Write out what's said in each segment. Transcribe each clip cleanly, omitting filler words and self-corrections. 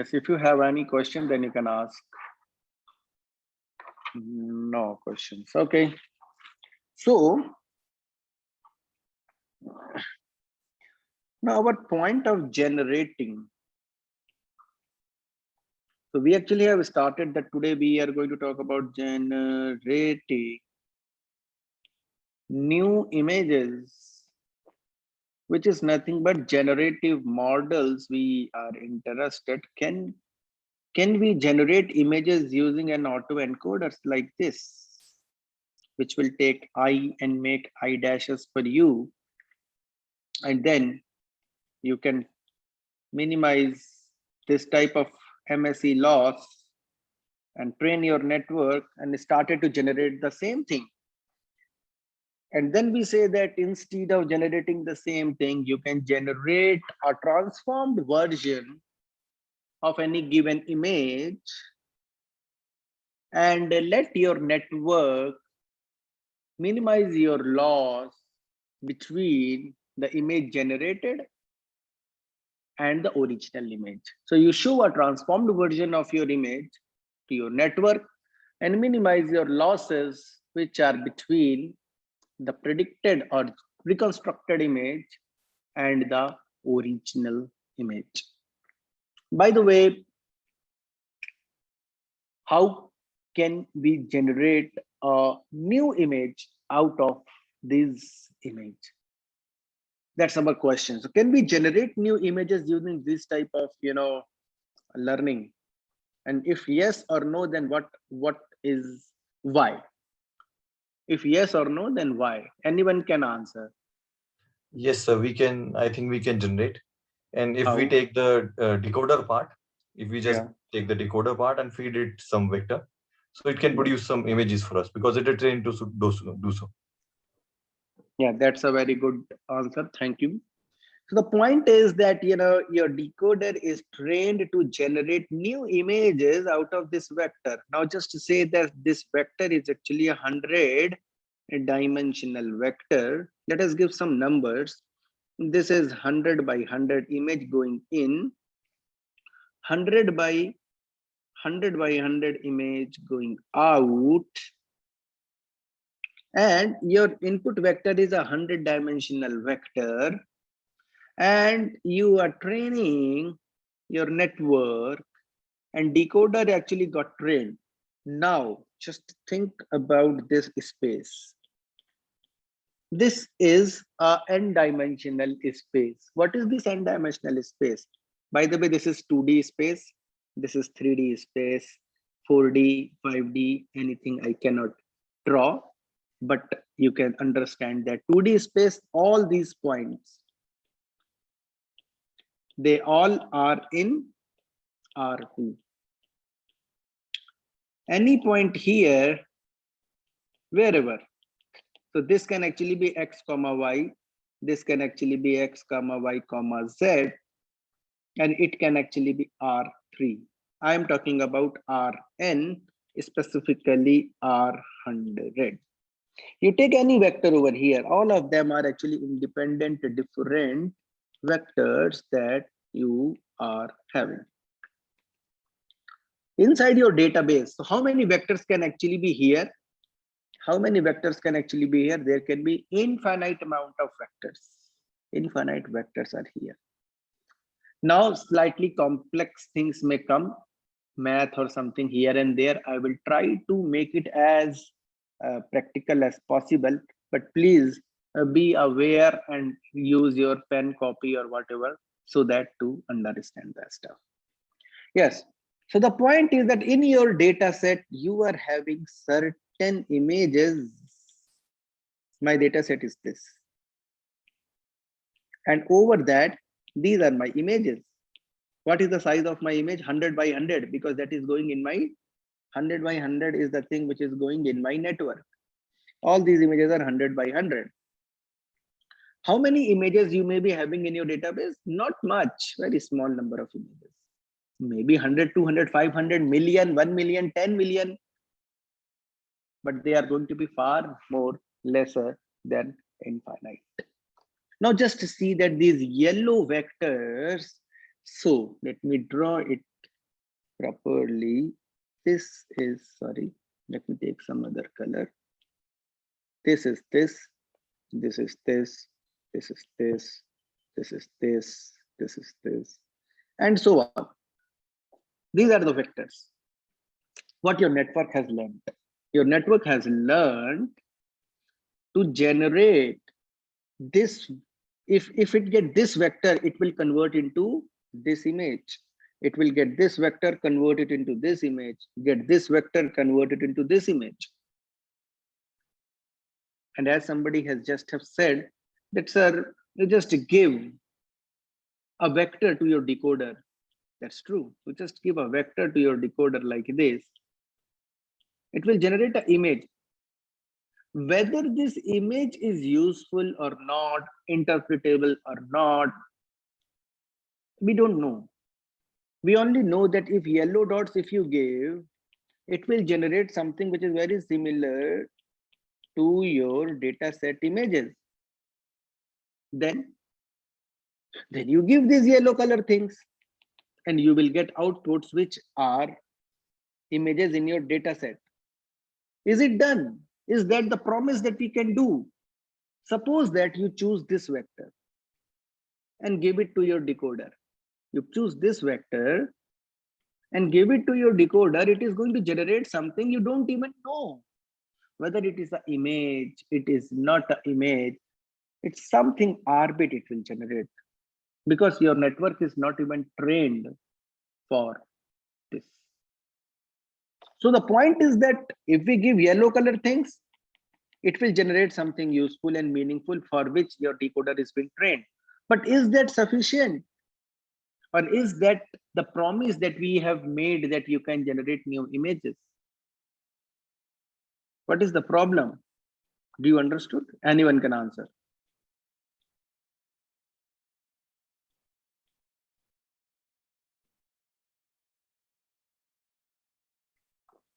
Yes, if you have any question, then you can ask. No questions. Okay. So now our point of generating. So we actually have started that today we are going to talk about generating new images, which is nothing but generative models we are interested. Can we generate images using an autoencoders like this, which will take I and make I dashes for you, and then you can minimize this type of MSE loss and train your network and started to generate the same thing. And then we say that instead of generating the same thing, you can generate a transformed version of any given image and let your network minimize your loss between the image generated and the original image. So you show a transformed version of your image to your network and minimize your losses, which are between the predicted or reconstructed image and the original image. By the way, how can we generate a new image out of this image? That's our question. So can we generate new images using this type of learning? And if yes or no, then what is why? If yes or no, then why? Anyone can answer. Yes, sir, we can. I think we can generate. And if we How? take the decoder part, if we just Yeah. take the decoder part and feed it some vector, so it can Yes. produce some images for us because it is trained to do so. Yeah, that's a very good answer. Thank you. So the point is that your decoder is trained to generate new images out of this vector. Now, just to say that this vector is actually 100-dimensional vector. Let us give some numbers. This is 100 by 100 image going in, 100 by 100 image going out, and your input vector is a 100-dimensional vector, and you are training your network, and decoder actually got trained. Now just think about this space. This is a n-dimensional space. What is this n-dimensional space? By the way, this is 2D space, this is 3D space, 4D, 5D, anything I cannot draw, but you can understand that 2D space, all these points, they all are in R2. Any point here, wherever. So this can actually be x comma y, this can actually be x comma y comma z, and it can actually be R3. I am talking about Rn, specifically R100. You take any vector over here, all of them are actually independent, different vectors that you are having inside your database. So how many vectors can actually be here? How many vectors can actually be here? There can be infinite amount of vectors. Infinite vectors are here. Now slightly complex things may come, math or something here and there. I will try to make it as practical as possible, but please be aware and use your pen, copy or whatever, so that to understand that stuff. Yes. So the point is that in your data set, you are having certain images. My data set is this. And over that, these are my images. What is the size of my image? 100 by 100, because that is going in my 100 by 100 is the thing which is going in my network. All these images are 100 by 100. How many images you may be having in your database? Not much, very small number of images. Maybe 100, 200, 500 million, 1 million, 10 million. But they are going to be far more lesser than infinite. Now just see that these yellow vectors, so let me draw it properly, this is, sorry, let me take some other color. This is this, this is this, this is this, this is this, this is this, and so on. These are the vectors. What your network has learned. Your network has learned to generate this. If it get this vector, it will convert into this image. It will get this vector, convert it into this image, get this vector, convert it into this image. And as somebody has just have said that, sir, you just give a vector to your decoder. That's true. You just give a vector to your decoder like this. It will generate an image. Whether this image is useful or not, interpretable or not, we don't know. We only know that if yellow dots, if you give, it will generate something which is very similar to your data set images. Then you give these yellow color things and you will get outputs which are images in your data set. Is it done? Is that the promise that we can do? Suppose that you choose this vector and give it to your decoder. You choose this vector and give it to your decoder. It is going to generate something you don't even know whether it is an image, it is not an image. It's something arbit it will generate, because your network is not even trained for this. So the point is that if we give yellow color things, it will generate something useful and meaningful for which your decoder is being trained. But is that sufficient? Or is that the promise that we have made that you can generate new images? What is the problem? Do you understood? Anyone can answer.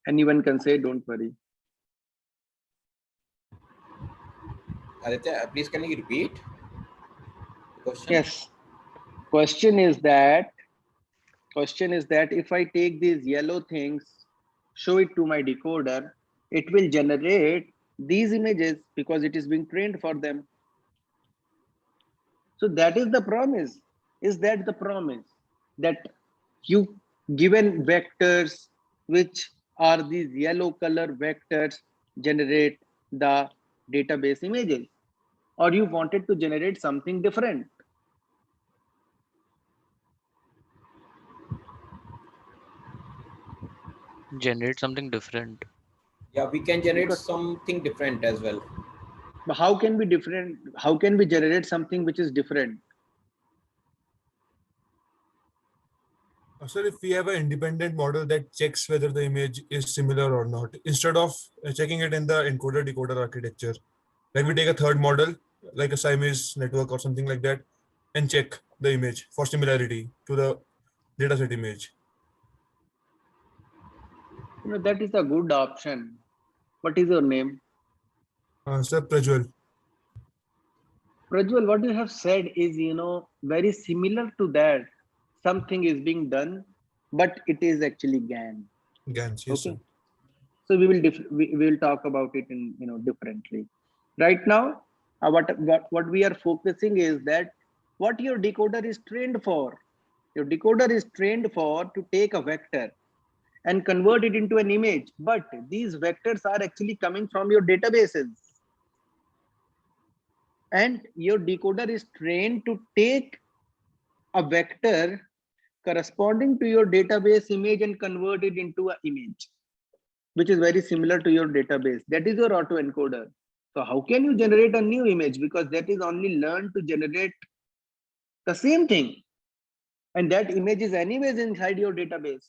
Anyone can say, don't worry. Aditya, please can you repeat the question? Yes. Question is that if I take these yellow things, show it to my decoder, it will generate these images because it is being trained for them. So that is the promise. Is that the promise? That you given vectors, which are these yellow color vectors, generate the database images, or you wanted to generate something different? Generate something different. Yeah, we can generate Because something different as well. but how can we different? How can we generate something which is different? Sir, if we have an independent model that checks whether the image is similar or not, instead of checking it in the encoder decoder architecture, like we take a third model, like a Siamese network or something like that, and check the image for similarity to the dataset image. That is a good option. What is your name? Sir, Prajwal. Prajwal, what you have said is, very similar to that. Something is being done, but it is actually GAN. GANs, yes, Okay. sir. So we will talk about it in differently. Right now, what we are focusing is that what your decoder is trained for. Your decoder is trained for to take a vector and convert it into an image, but these vectors are actually coming from your databases. And your decoder is trained to take a vector corresponding to your database image and convert it into an image, which is very similar to your database. That is your autoencoder. So how can you generate a new image? Because that is only learned to generate the same thing. And that image is anyways inside your database.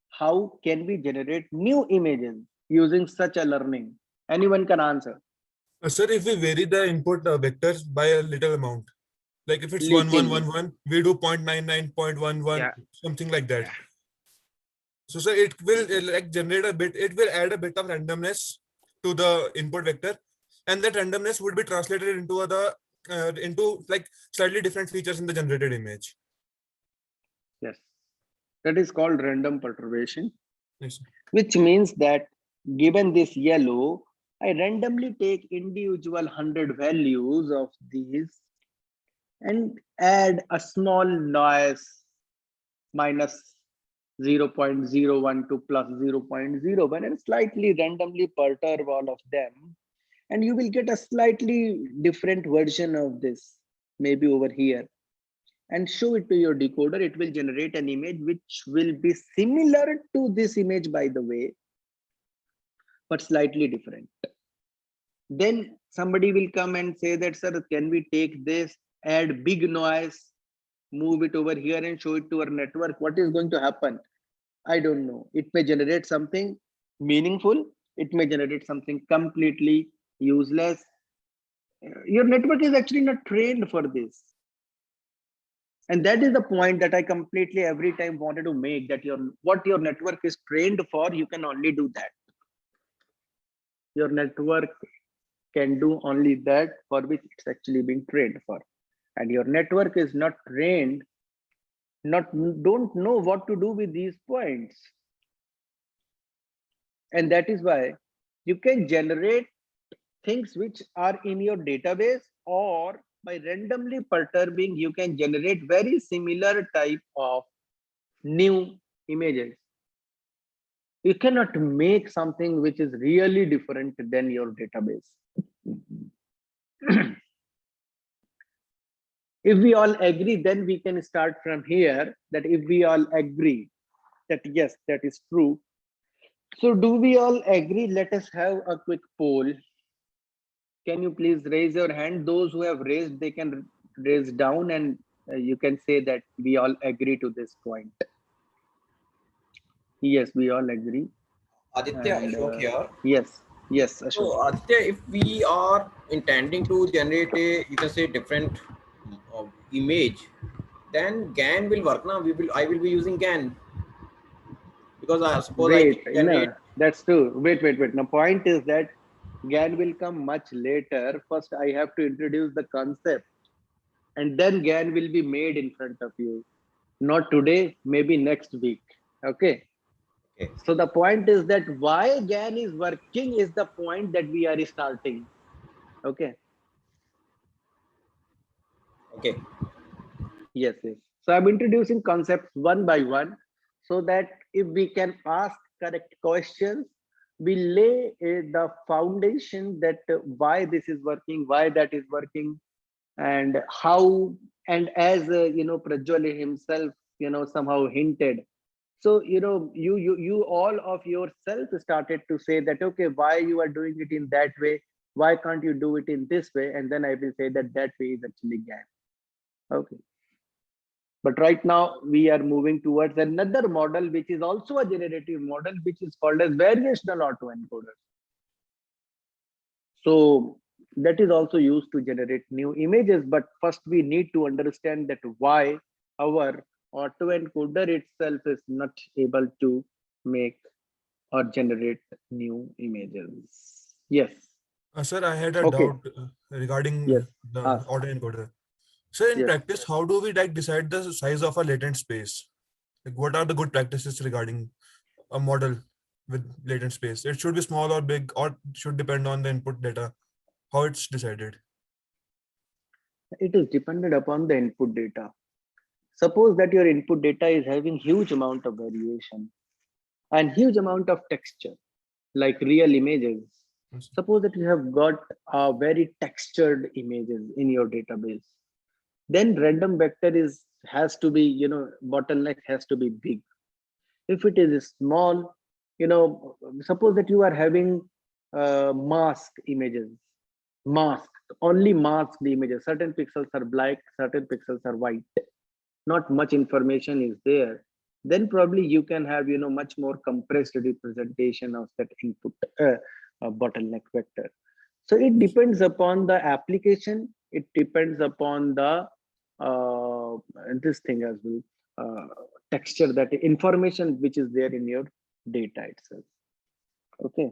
How can we generate new images using such a learning? Anyone can answer. Sir, if we vary the input vectors by a little amount, like if it's Little. 1111, we do 0.99, 0.11, Yeah. something like that. Yeah. So, sir, it will like generate a bit, it will add a bit of randomness to the input vector, and that randomness would be translated into into like slightly different features in the generated image. Yes. That is called random perturbation, Yes, sir. which means that given this yellow, I randomly take individual 100 values of these and add a small noise minus 0.01 to plus 0.01 and slightly randomly perturb all of them. And you will get a slightly different version of this, maybe over here, and show it to your decoder. It will generate an image which will be similar to this image, by the way, but slightly different. Then somebody will come and say that, sir, can we take this, add big noise, move it over here and show it to our network? What is going to happen? I don't know. It may generate something meaningful. It may generate something completely useless. Your network is actually not trained for this. And that is the point that I completely every time wanted to make, that what your network is trained for, you can only do that. Your network can do only that for which it's actually being trained for. And your network is not trained, don't know what to do with these points. And that is why you can generate things which are in your database, or by randomly perturbing, you can generate very similar type of new images. You cannot make something which is really different than your database. If we all agree, then we can start from here, that if we all agree that yes, that is true. So do we all agree? Let us have a quick poll. Can you please raise your hand? Those who have raised, they can raise down, and you can say that we all agree to this point. Yes, we all agree. Aditya, And, Ashok here. Yes, Ashok. So Aditya, if we are intending to generate a, you can say, different image, then GAN will work now. I will be using GAN, because I suppose I Wait, can generate. no, that's true. Wait. The point is that GAN will come much later. First, I have to introduce the concept, and then GAN will be made in front of you. Not today, maybe next week. Okay. Okay. So the point is that why GAN is working is the point that we are starting. Okay. Okay. Yes. So I'm introducing concepts one by one, so that if we can ask correct questions, we lay the foundation that why this is working, why that is working, and how. And as Prajwal himself, somehow hinted. So you all of yourself started to say that, okay, why you are doing it in that way? Why can't you do it in this way? And then I will say that way is actually GAN. Okay. But right now we are moving towards another model, which is also a generative model, which is called as variational autoencoder. So that is also used to generate new images. But first we need to understand that why our autoencoder itself is not able to make or generate new images. Yes. Sir, I had a Okay. doubt regarding Yes. the Ask. autoencoder. So in Yes. practice, how do we decide the size of a latent space? Like, what are the good practices regarding a model with latent space? It should be small or big, or should depend on the input data. How it's decided? It is dependent upon the input data. Suppose that your input data is having huge amount of variation and huge amount of texture, like real images. Yes. Suppose that you have got very textured images in your database. Then random vector has to be, bottleneck has to be big. If it is small, suppose that you are having mask images, only masked images. Certain pixels are black, certain pixels are white. Not much information is there. Then probably you can have, much more compressed representation of that input bottleneck vector. So it depends upon the application. It depends upon the this thing as well, texture, that information which is there in your data itself. Okay.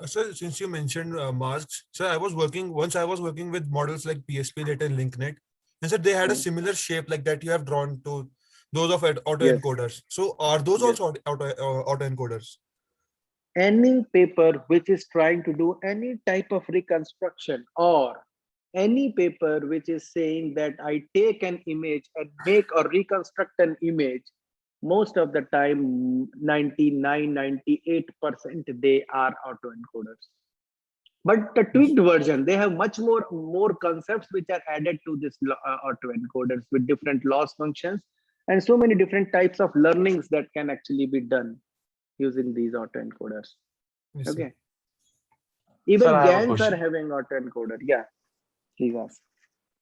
Sir, since you mentioned masks, sir, I was working with models like PSP Lite and LinkNet, and sir, they had a similar shape like that you have drawn to those of autoencoders. So are those Yes. also autoencoders? Any paper which is trying to do any type of reconstruction, or any paper which is saying that I take an image and make or reconstruct an image, most of the time 99-98% they are autoencoders. But the tweaked version, they have much more concepts which are added to this autoencoders with different loss functions and so many different types of learnings that can actually be done using these autoencoders. Yes, sir. Okay. Even Sir, I have a GANs are question. having autoencoder. Yeah, please ask.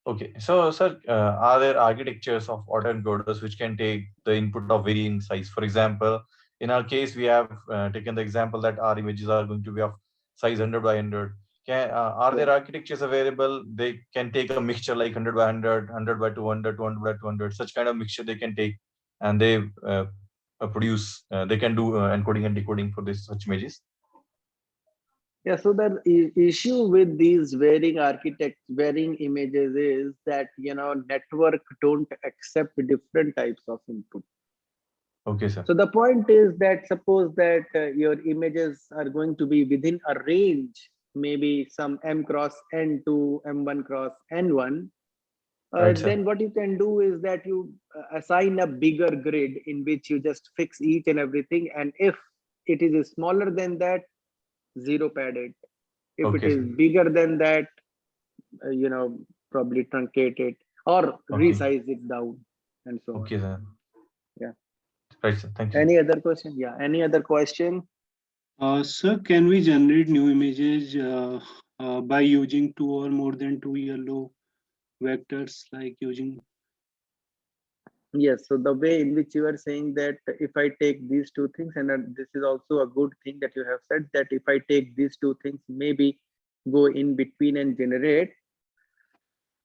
Okay, so sir, are there architectures of autoencoders which can take the input of varying size? For example, in our case, we have taken the example that our images are going to be of size 100 by 100. Are there architectures available? They can take a mixture like 100 by 100, 100 by 200, 200 by 200, such kind of mixture they can take, and they produce, they can do encoding and decoding for this such images. Yeah, so the issue with these varying images is that, network don't accept different types of input. Okay, sir. So the point is that suppose that your images are going to be within a range, maybe some M cross N2, M1 cross N1. Right, sir. Then what you can do is that you assign a bigger grid in which you just fix each and everything. And if it is smaller than that, zero pad it. If it Okay, is sir. bigger than that, probably truncate it or Okay. resize it down and so Okay, on. sir. Yeah. Right, sir. Thank you. Any other question? Yeah. Any other question? Sir, can we generate new images by using two or more than two yellow vectors, like using? Yes. So the way in which you are saying that if I take these two things, and this is also a good thing that you have said, that if I take these two things, maybe go in between and generate.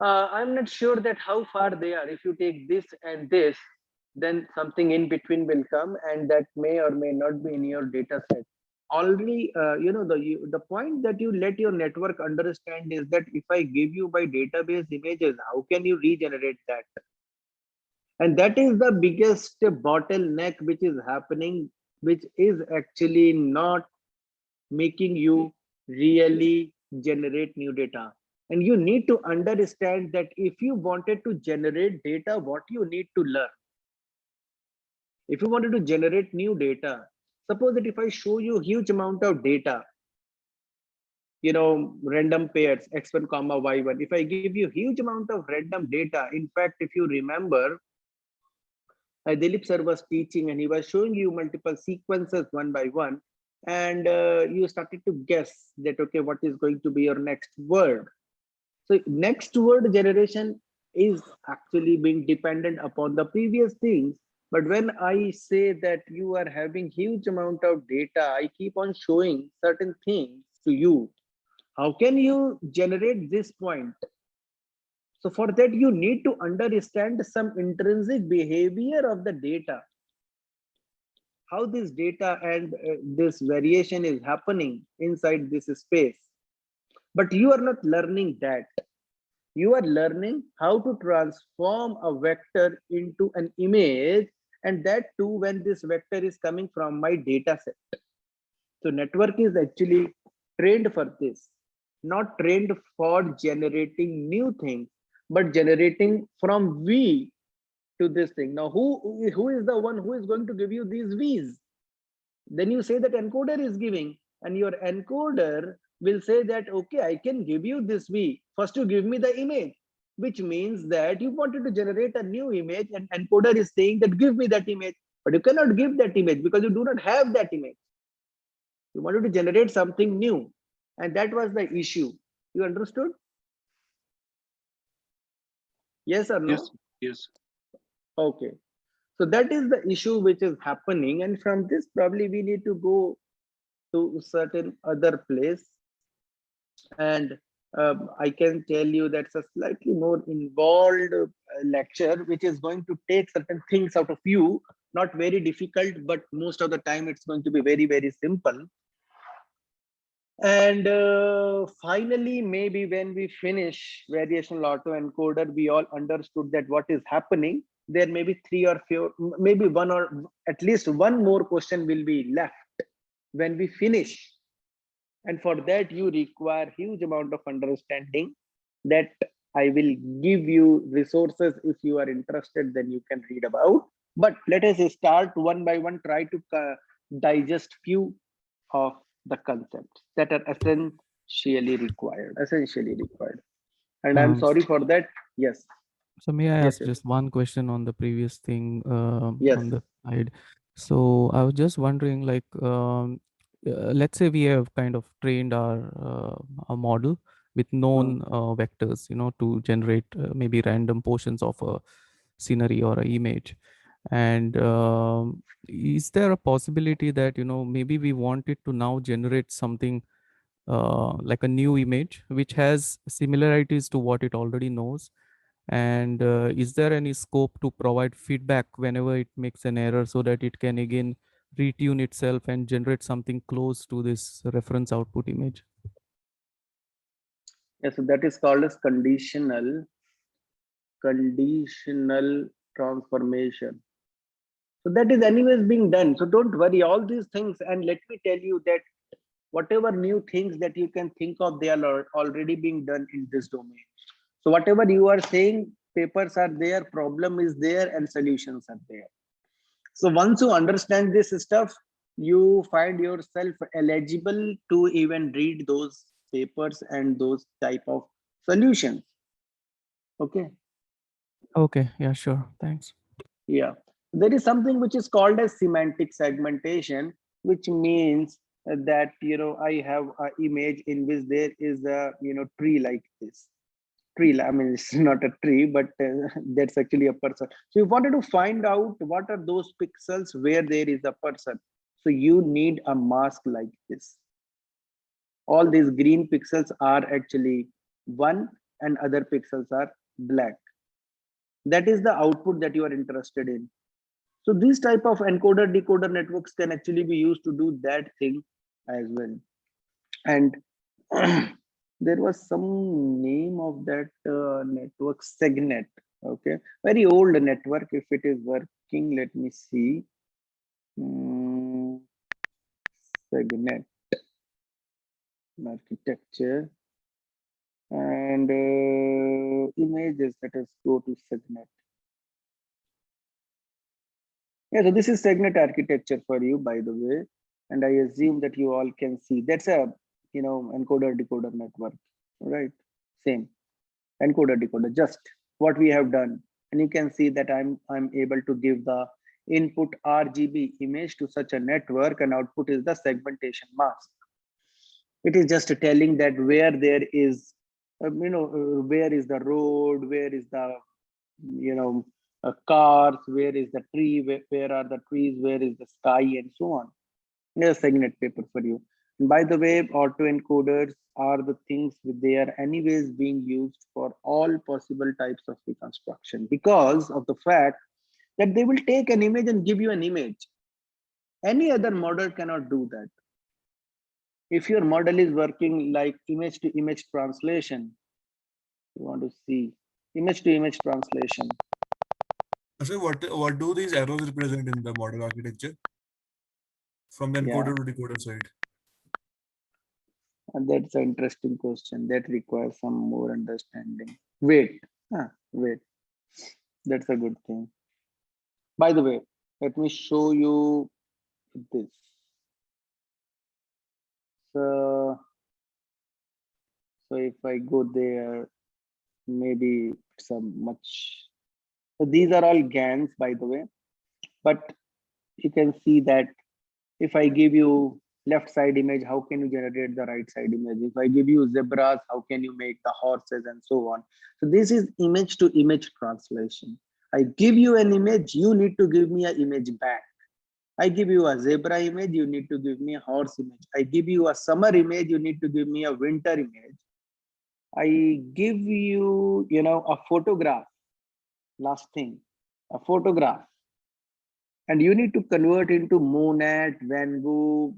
I'm not sure that how far they are. If you take this and this, then something in between will come, and that may or may not be in your data set. Only, the point that you let your network understand is that if I give you by database images, how can you regenerate that? And that is the biggest bottleneck which is happening, which is actually not making you really generate new data. And you need to understand that if you wanted to generate data, what you need to learn. If you wanted to generate new data, suppose that if I show you huge amount of data, random pairs, x1 comma y1, if I give you huge amount of random data, in fact, if you remember, Dilip sir was teaching and he was showing you multiple sequences one by one, and you started to guess that, okay, what is going to be your next word? So next word generation is actually being dependent upon the previous things. But when I say that you are having huge amount of data, I keep on showing certain things to you. How can you generate this point? So for that, you need to understand some intrinsic behavior of the data. How this data and this variation is happening inside this space. But you are not learning that. You are learning how to transform a vector into an image, and that too when this vector is coming from my data set. So network is actually trained for this, not trained for generating new things, but generating from V to this thing. Now, who is the one who is going to give you these V's? Then you say that encoder is giving, and your encoder will say that, okay, I can give you this V. First, you give me the image, which means that you wanted to generate a new image, and encoder is saying that give me that image, but you cannot give that image because you do not have that image. You wanted to generate something new, and that was the issue. You understood? Yes or no? Yes, yes. Okay. So that is the issue which is happening, and from this probably we need to go to certain other place, and I can tell you that's a slightly more involved lecture which is going to take certain things out of you, not very difficult, but most of the time it's going to be very, very simple. And finally, maybe when we finish variational autoencoder, we all understood that what is happening. there may be 3 or 4, maybe 1 or at least 1 more question will be left when we finish. And for that, you require huge amount of understanding that I will give you resources. If you are interested, then you can read about. But let us start one by one, try to digest few of the concepts that are essentially required. And I'm Um, sorry for that. Yes. So may I Yes. ask just one question on the previous thing Yes. on the slide? So I was just wondering, like, let's say we have kind of trained a model with known vectors, to generate maybe random portions of a scenery or an image. And is there a possibility that, maybe we wanted to now generate something like a new image which has similarities to what it already knows? And is there any scope to provide feedback whenever it makes an error so that it can again retune itself and generate something close to this reference output image? Yes, so that is called as conditional transformation. So that is anyways being done. So don't worry, all these things. And let me tell you that whatever new things that you can think of, they are already being done in this domain. So whatever you are saying, papers are there, problem is there, and solutions are there. So once you understand this stuff, you find yourself eligible to even read those papers and those type of solutions. Okay. Okay, yeah, sure. Thanks. Yeah. There is something which is called as semantic segmentation, which means that, I have an image in which there is a, tree like this. Tree, I mean, it's not a tree, but that's actually a person. So you wanted to find out what are those pixels where there is a person. So you need a mask like this. All these green pixels are actually 1 and other pixels are black. That is the output that you are interested in. So these type of encoder decoder networks can actually be used to do that thing as well. And there was some name of that network, Segnet. Okay, very old network. If it is working, let me see. Segnet architecture and images. Let us go to Segnet. Yeah, so this is Segnet architecture for you, by the way, and I assume that you all can see. That's a encoder decoder network, right? Same encoder decoder, just what we have done, and you can see that I'm able to give the input RGB image to such a network, and output is the segmentation mask. It is just telling that where there is, where is the road, where is the cars, where is the tree, where are the trees, where is the sky, and so on. Here's a Segnet paper for you. And by the way, autoencoders are the things they are anyways being used for all possible types of reconstruction, because of the fact that they will take an image and give you an image. Any other model cannot do that. If your model is working like image to image translation, you want to see image to image translation. So what do these arrows represent in the model architecture from the encoder to decoder side? And that's an interesting question that requires some more understanding. Wait. That's a good thing. By the way, let me show you this. So if I go there, maybe some much. So these are all GANs, by the way, but you can see that if I give you left side image, how can you generate the right side image? If I give you zebras, how can you make the horses, and so on? So this is image to image translation. I give you an image, you need to give me an image back. I give you a zebra image, you need to give me a horse image. I give you a summer image, you need to give me a winter image. I give you, a photograph. Last thing, a photograph. And you need to convert into Monet, Van Gogh,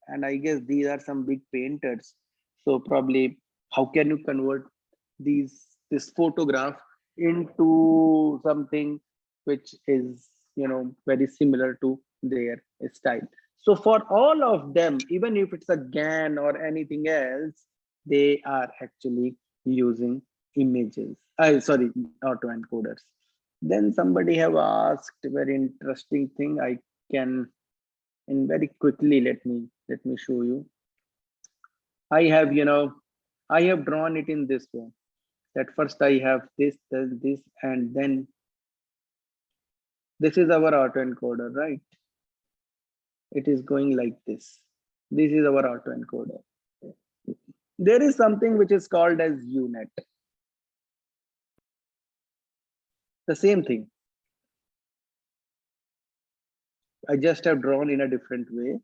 and I guess these are some big painters. So probably, how can you convert this photograph into something which is, very similar to their style. So for all of them, even if it's a GAN or anything else, they are actually using images. Sorry, autoencoders. Then somebody have asked a very interesting thing. I can, and very quickly, let me show you. I have, I have drawn it in this way. That first I have this, then this, and then this is our autoencoder, right? It is going like this. This is our autoencoder. There is something which is called as UNet. The same thing. I just have drawn in a different way.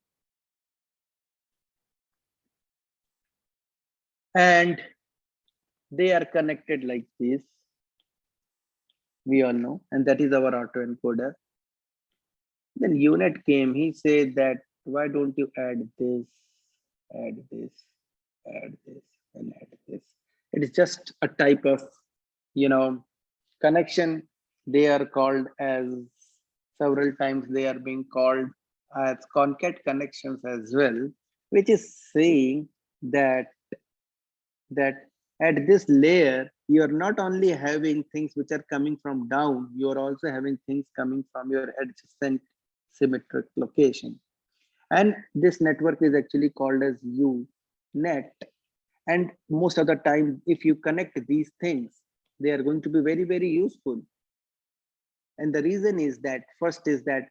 And they are connected like this. We all know, and that is our autoencoder. Then UNet came, he said that, why don't you add this, add this, add this, and add this. It is just a type of, connection. They are called as, several times they are being called as concat connections as well, which is saying that at this layer, you are not only having things which are coming from down, you are also having things coming from your adjacent symmetric location. And this network is actually called as UNet. And most of the time, if you connect these things, they are going to be very, very useful. And the reason is that, first is that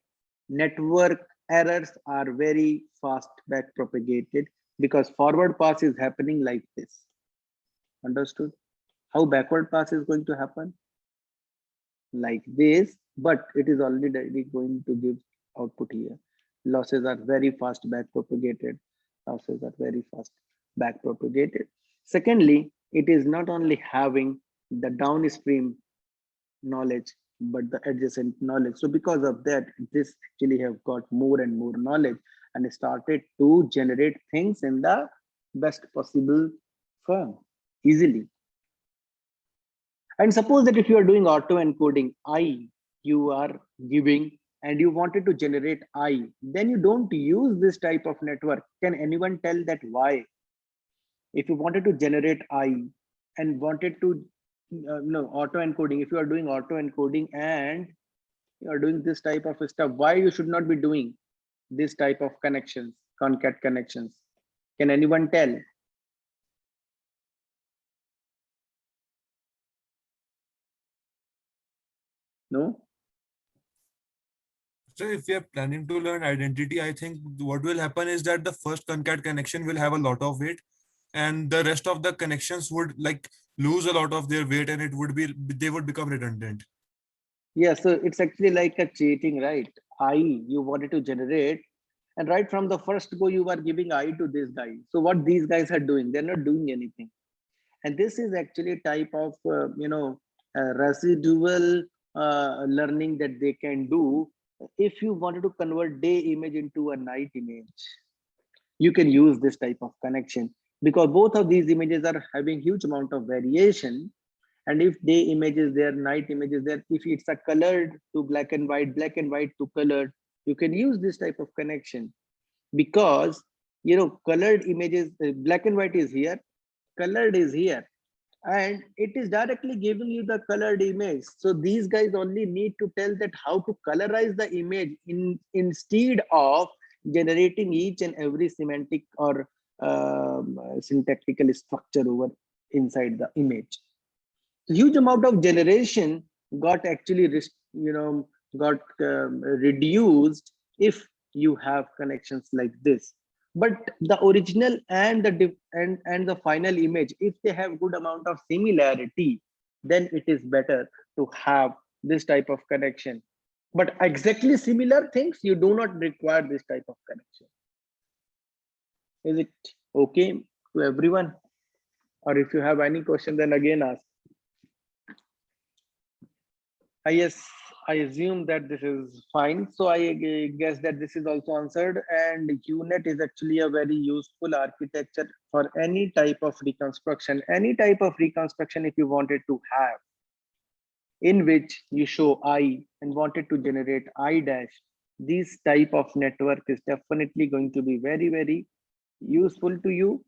network errors are very fast back propagated because forward pass is happening like this. Understood? How backward pass is going to happen? Like this, but it is already going to give output here. Losses are very fast back propagated. Losses are very fast back propagated. Secondly, it is not only having the downstream knowledge, but the adjacent knowledge. So because of that, this actually have got more and more knowledge and started to generate things in the best possible form easily. And suppose that if you are doing auto encoding I, you are giving and you wanted to generate I, then you don't use this type of network. Can anyone tell that why? If you wanted to generate I and wanted to auto encoding, if you are doing auto encoding and you are doing this type of stuff, why you should not be doing this type of connections, concat connections? Can anyone tell? No? So if we are planning to learn identity, I think what will happen is that the first concat connection will have a lot of weight, and the rest of the connections would like lose a lot of their weight, and they would become redundant. Yeah, so it's actually like a cheating, right? I, you wanted to generate, and right from the first go, you are giving I to this guy. So what these guys are doing, they're not doing anything. And this is actually a type of, residual learning that they can do. If you wanted to convert day image into a night image, you can use this type of connection because both of these images are having huge amount of variation. And if day image is there, night image is there, if it's a colored to black and white to colored, you can use this type of connection because, colored images, black and white is here, colored is here, and it is directly giving you the colored image. So these guys only need to tell that how to colorize the image instead of generating each and every semantic or syntactical structure over inside the image. So huge amount of generation got actually reduced if you have connections like this. But the original and the final image, if they have good amount of similarity, then it is better to have this type of connection. But exactly similar things, you do not require this type of connection. Is it okay to everyone? Or if you have any question, then again ask. Yes, I assume that this is fine. So I guess that this is also answered, and UNet is actually a very useful architecture for any type of reconstruction, if you wanted to have. in which you show I and wanted to generate I dash, this type of network is definitely going to be very, very useful to you.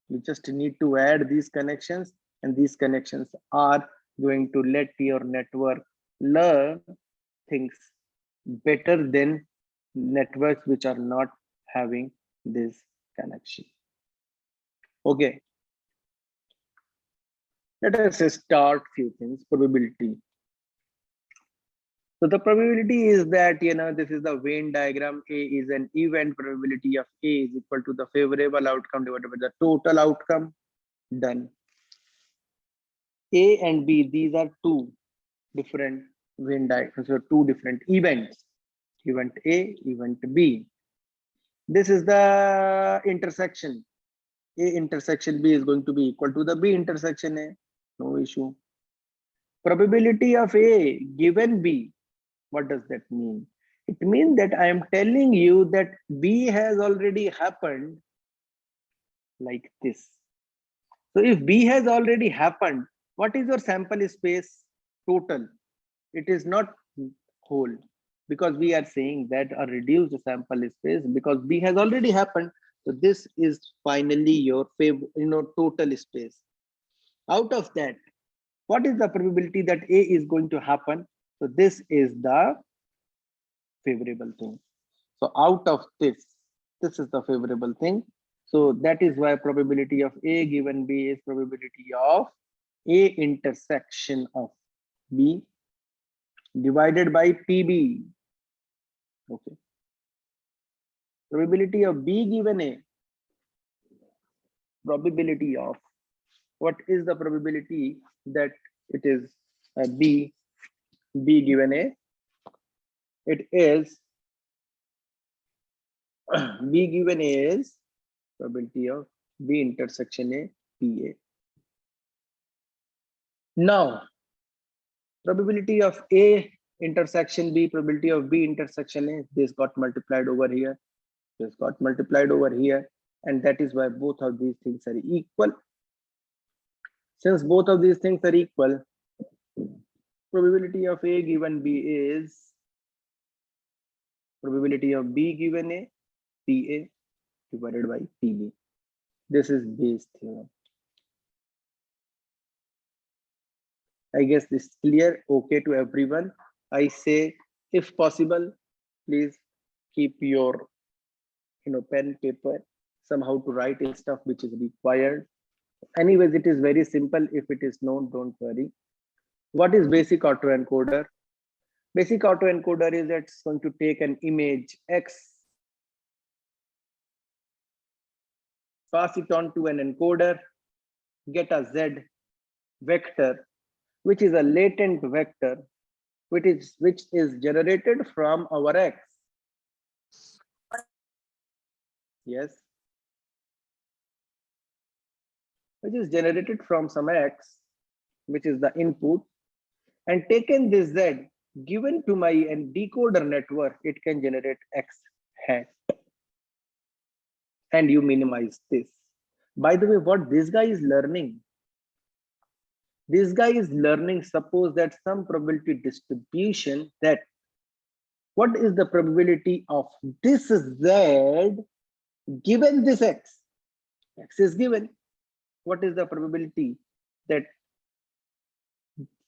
You just need to add these connections, and these connections are going to let your network learn things better than networks which are not having this connection. Okay. Let us start few things. Probability. So the probability is that, this is the Venn diagram. A is an event. Probability of A is equal to the favorable outcome divided by the total outcome. Done. A and B, these are two different Venn diagrams, so two different events. Event A, event B. This is the intersection. A intersection B is going to be equal to the B intersection A. No issue. Probability of A given B. What does that mean? It means that I am telling you that B has already happened like this. So if B has already happened, what is your sample space total? It is not whole, because we are saying that a reduced sample space because B has already happened. So this is finally your total space. Out of that, what is the probability that A is going to happen? So this is the favorable thing. So out of this is the favorable thing. So that is why probability of A given B is probability of A intersection of B divided by PB. Okay. Probability of B given A. Probability of, what is the probability that it is B given A? It is B given A is probability of B intersection A, PA. Now, probability of A intersection B, probability of B intersection A, this got multiplied over here, this got multiplied over here, and that is why both of these things are equal. Since both of these things are equal, probability of A given B is probability of B given A, PA divided by PB. This is Bayes' theorem. I guess this is clear, okay to everyone. I say, if possible, please keep your pen, paper, somehow to write stuff which is required. Anyways, it is very simple. If it is known, don't worry. What is basic autoencoder? Basic autoencoder is it's going to take an image X, pass it on to an encoder, get a Z vector, which is a latent vector, which is generated from our X. Yes. Which is generated from some X, which is the input, and taken this Z given to my decoder network, it can generate X hat. And you minimize this. By the way, what this guy is learning, suppose that some probability distribution, that what is the probability of this Z given this X? X is given. What is the probability that,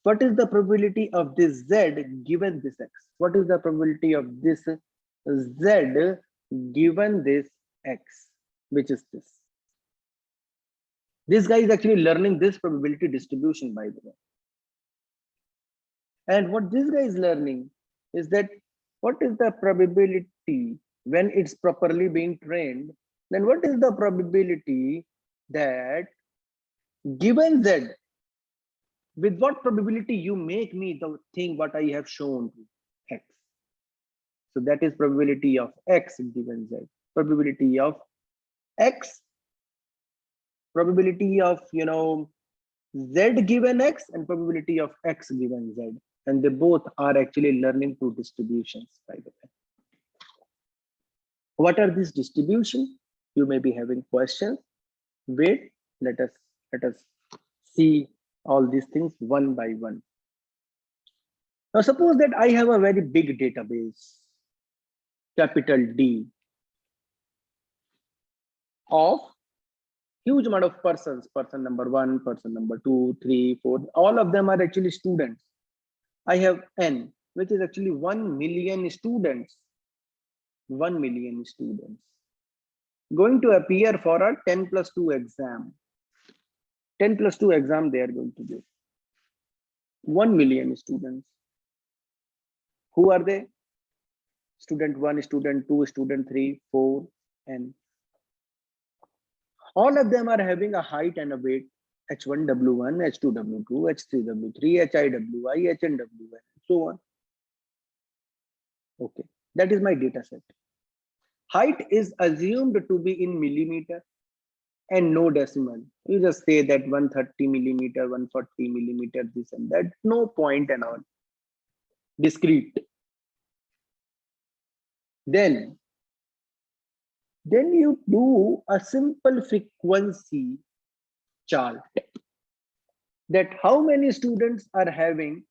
what is the probability of this Z given this X? What is the probability of this Z given this X, which is this? This guy is actually learning this probability distribution, by the way. And what this guy is learning is that what is the probability when it's properly being trained, then what is the probability that given Z, with what probability you make me the thing what I have shown to X. So that is probability of X given Z. Probability of X, probability of Z given X, and probability of X given Z. And they both are actually learning two distributions, by the way. What are these distributions? You may be having questions. Wait, let us see all these things one by one. Now suppose that I have a very big database, capital D, of huge amount of persons, person number 1, person number 2, 3, 4, all of them are actually students. I have N, which is actually 1 million students. 1 million students going to appear for a 10+2 exam. 10+2 exam they are going to give. 1 million students. Who are they? Student 1, student 2, student 3, 4, and all of them are having a height and a weight, H1W1, H2W2, H3W3, HIWI, HNWI, and so on. Okay, that is my data set. Height is assumed to be in millimeter and no decimal. You just say that 130 millimeter, 140 millimeter, this and that, no point and all. Discrete. Then you do a simple frequency chart, that how many students are having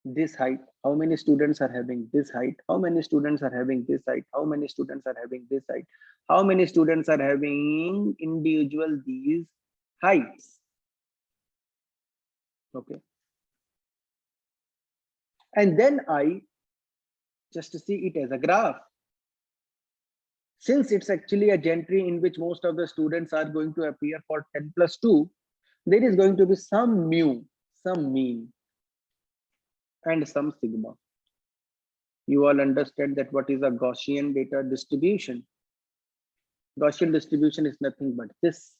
this height, how many students are having this height, how many students are having this height, how many students are having this height, how many students are having individual these heights. Okay, and then I just see it as a graph. Since it's actually a gentry in which most of the students are going to appear for 10+2, there is going to be some mu, some mean, and some sigma. You all understand that what is a Gaussian data distribution? Gaussian distribution is nothing but this,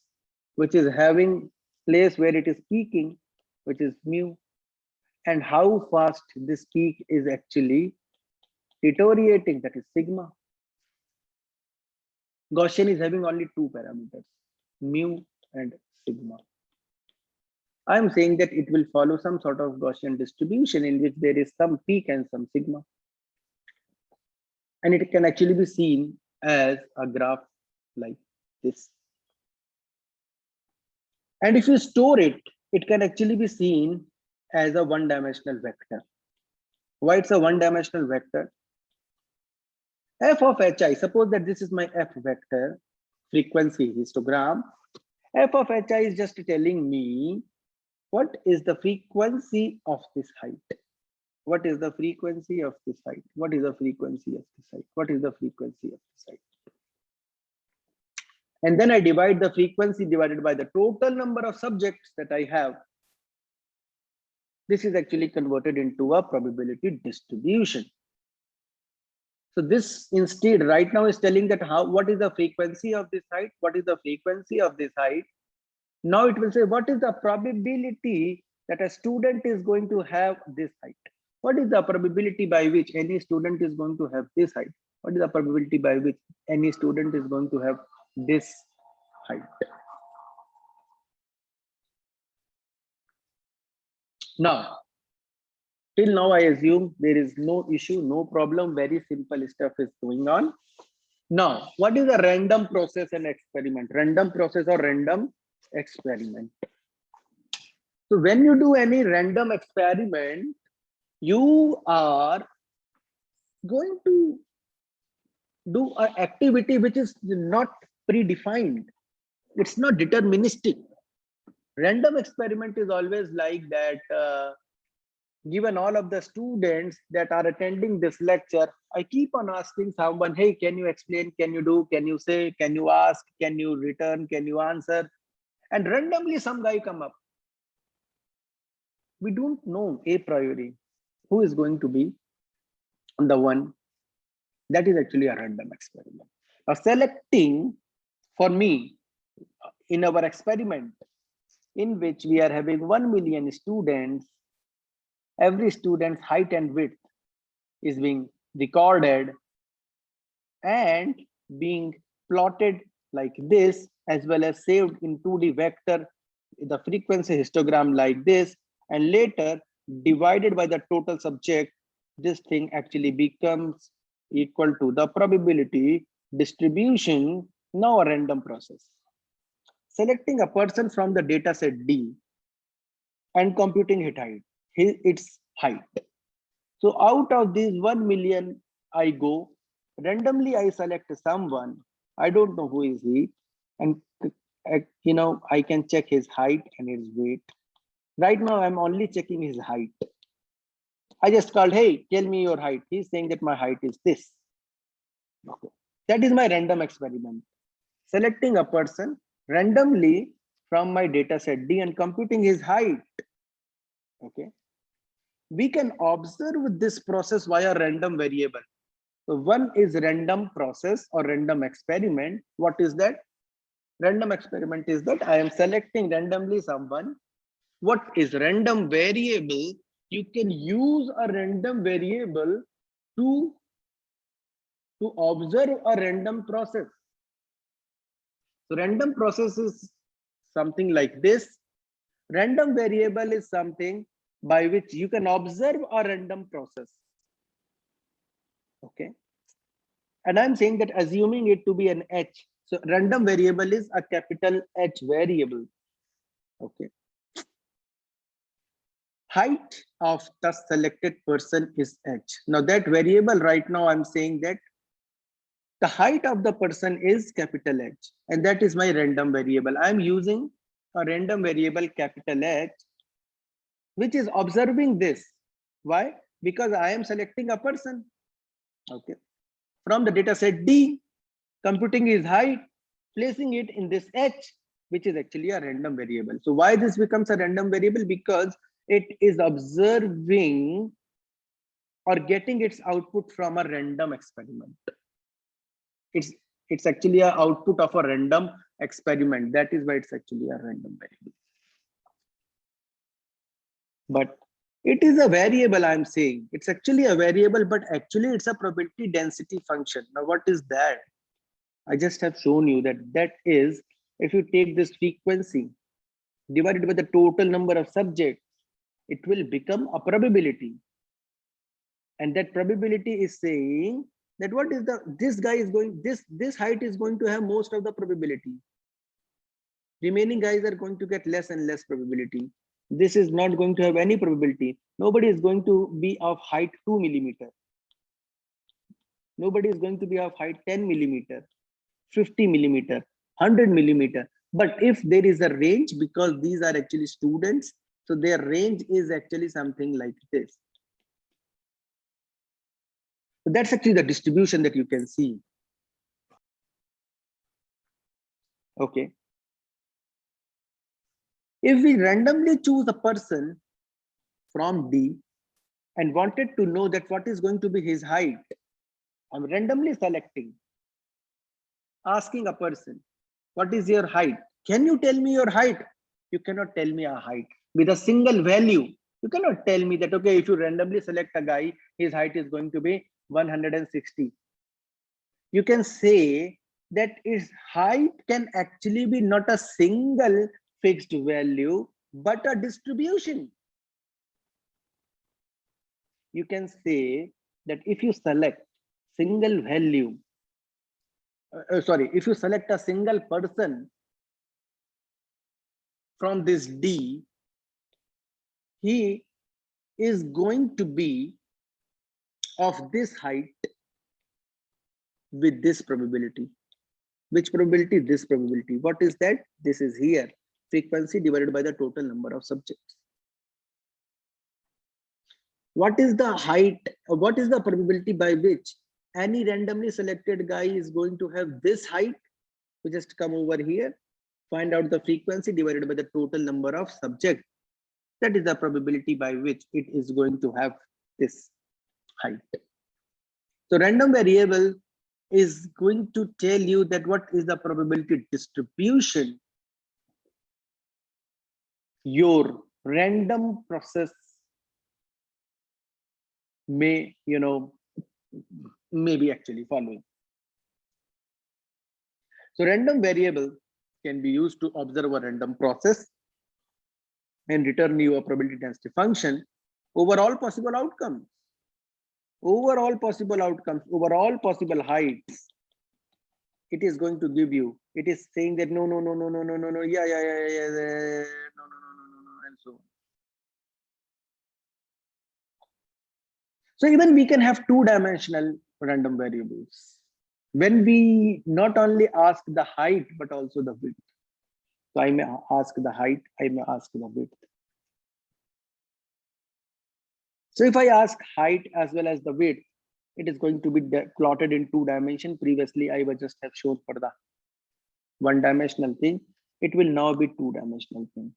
which is having place where it is peaking, which is mu, and how fast this peak is actually deteriorating, that is sigma. Gaussian is having only 2 parameters, mu and sigma. I am saying that it will follow some sort of Gaussian distribution in which there is some peak and some sigma. And it can actually be seen as a graph like this. And if you store it, it can actually be seen as a one-dimensional vector. Why it's a one-dimensional vector? F of hi, suppose that this is my F vector, frequency histogram. F of hi is just telling me what is the frequency of this height. What is the frequency of this height? What is the frequency of this height? What is the frequency of this height? And then I divide the frequency divided by the total number of subjects that I have. This is actually converted into a probability distribution. So this instead right now is telling that what is the frequency of this height? What is the frequency of this height? Now it will say what is the probability that a student is going to have this height? What is the probability by which any student is going to have this height? What is the probability by which any student is going to have this height? Now, till now, I assume there is no issue, no problem, very simple stuff is going on. Now, what is a random process and experiment? Random process or random experiment. So when you do any random experiment, you are going to do an activity which is not predefined. It's not deterministic. Random experiment is always like that. Given all of the students that are attending this lecture, I keep on asking someone, hey, can you explain, can you do, can you say, can you ask, can you return, can you answer? And randomly some guy come up. We don't know a priori who is going to be the one. That is actually a random experiment. Now selecting, for me, in our experiment, in which we are having 1 million students, every student's height and width is being recorded and being plotted like this, as well as saved in 2D vector, the frequency histogram like this, and later divided by the total subject. This thing actually becomes equal to the probability distribution. Now a random process. Selecting a person from the data set D and computing its height. So out of these 1 million, I go randomly, I select someone. I don't know who is he, and I can check his height and his weight. Right now, I'm only checking his height. I just called, hey, tell me your height. He's saying that my height is this. Okay. That is my random experiment. Selecting a person randomly from my data set D and computing his height. Okay. We can observe this process via random variable. So one is random process or random experiment. What is that? Random experiment is that I am selecting randomly someone. What is random variable? You can use a random variable to observe a random process. So random process is something like this. Random variable is something by which you can observe a random process. Okay. And I'm saying that assuming it to be an H. So random variable is a capital H variable. Okay. Height of the selected person is H. Now that variable right now I'm saying that the height of the person is capital H, and that is my random variable. I'm using a random variable capital H, which is observing this. Why? Because I am selecting a person. Okay. From the data set D, computing his height, placing it in this H, which is actually a random variable. So why this becomes a random variable? Because it is observing or getting its output from a random experiment. It's actually an output of a random experiment. That is why it's actually a random variable. But it is a variable, I'm saying. It's actually a variable, but actually it's a probability density function. Now, what is that? I just have shown you that that is, if you take this frequency divided by the total number of subjects, it will become a probability. And that probability is saying that what is this guy is going, this height is going to have most of the probability. Remaining guys are going to get less and less probability. This is not going to have any probability. Nobody is going to be of height 2 millimeter. Nobody is going to be of height 10 millimeter, 50 millimeter, 100 millimeter. But if there is a range, because these are actually students, so their range is actually something like this. So that's actually the distribution that you can see. Okay. If we randomly choose a person from D and wanted to know that what is going to be his height, I'm randomly selecting, asking a person, what is your height? Can you tell me your height? You cannot tell me a height with a single value. You cannot tell me that, okay, if you randomly select a guy, his height is going to be 160. You can say that his height can actually be not a single fixed value, but a distribution. You can say that if you select single value, if you select a single person from this D, he is going to be of this height with this probability. Which probability? This probability. What is that? This is here. Frequency divided by the total number of subjects. What is the height? What is the probability by which any randomly selected guy is going to have this height? We just come over here, find out the frequency divided by the total number of subjects. That is the probability by which it is going to have this height. So random variable is going to tell you that what is the probability distribution your random process may, may be actually following. So random variable can be used to observe a random process and return you a probability density function over all possible outcomes. Over all possible outcomes, over all possible heights, it is going to give you. It is saying that no, yeah, no, and so on. So even we can have two-dimensional random variables when we not only ask the height but also the width. So I may ask the height, I may ask the width. So if I ask height as well as the width, it is going to be plotted in 2 dimensions. Previously, I was just have shown for the 1-dimensional thing. It will now be 2-dimensional thing.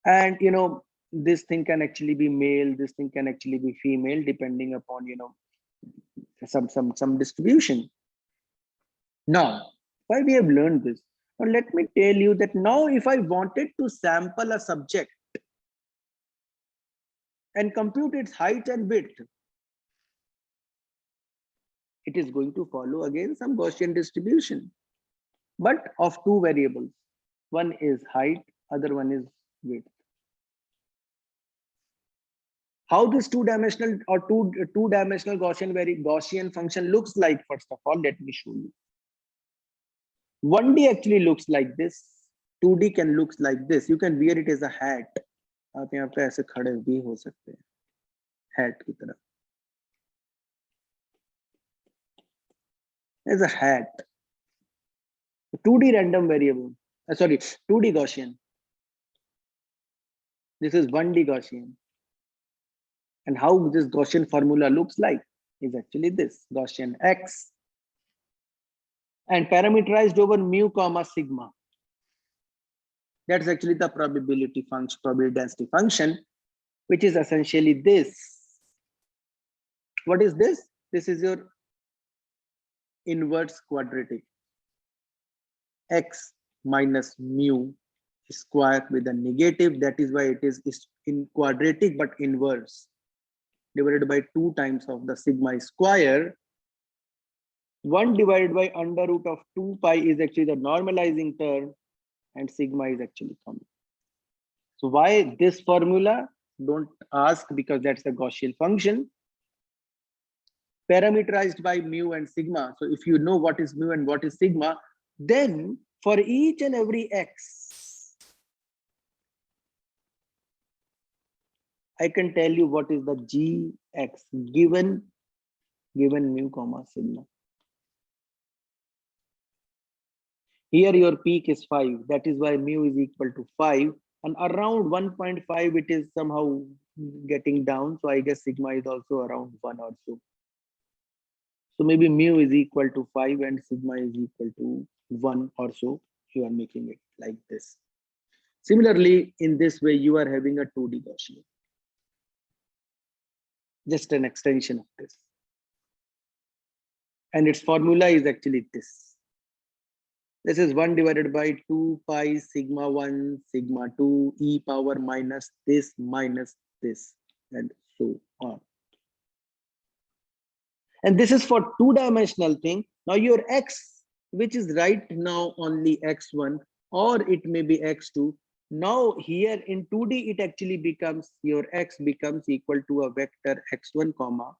And this thing can actually be male, this thing can actually be female, depending upon some distribution. Now, why we have learned this? Now let me tell you that now if I wanted to sample a subject and compute its height and width, it is going to follow again some Gaussian distribution, but of 2 variables. One is height, other one is width. How this two-dimensional or two-dimensional Gaussian function looks like, first of all, let me show you. 1D actually looks like this. 2D can looks like this. You can wear it as a hat. आप यहाँ पे ऐसे खड़े भी हो सकते हैं hat की तरह. As a hat. 2D random variable. Sorry, 2D Gaussian. This is 1D Gaussian. And how this Gaussian formula looks like is actually this Gaussian X and parameterized over mu comma sigma. That's actually the probability function, probability density function, which is essentially this. What is this? This is your inverse quadratic. X minus mu square with a negative. That is why it is in quadratic but inverse, divided by 2 times of the sigma square. 1 divided by under root of 2 pi is actually the normalizing term, and sigma is actually coming. So why this formula? Don't ask, because that's the Gaussian function. Parameterized by mu and sigma. So if you know what is mu and what is sigma, then for each and every x, I can tell you what is the gx given mu comma sigma. Here your peak is 5. That is why mu is equal to 5. And around 1.5, it is somehow getting down. So I guess sigma is also around 1 or so. So maybe mu is equal to 5 and sigma is equal to 1 or so. You are making it like this. Similarly, in this way, you are having a 2D Gaussian. Just an extension of this. And its formula is actually this. This is 1 divided by 2 pi sigma 1 sigma 2 e power minus this and so on. And this is for 2-dimensional thing. Now your x, which is right now only x1, or it may be x2. Now here in 2D, it actually becomes, your x becomes equal to a vector x1 comma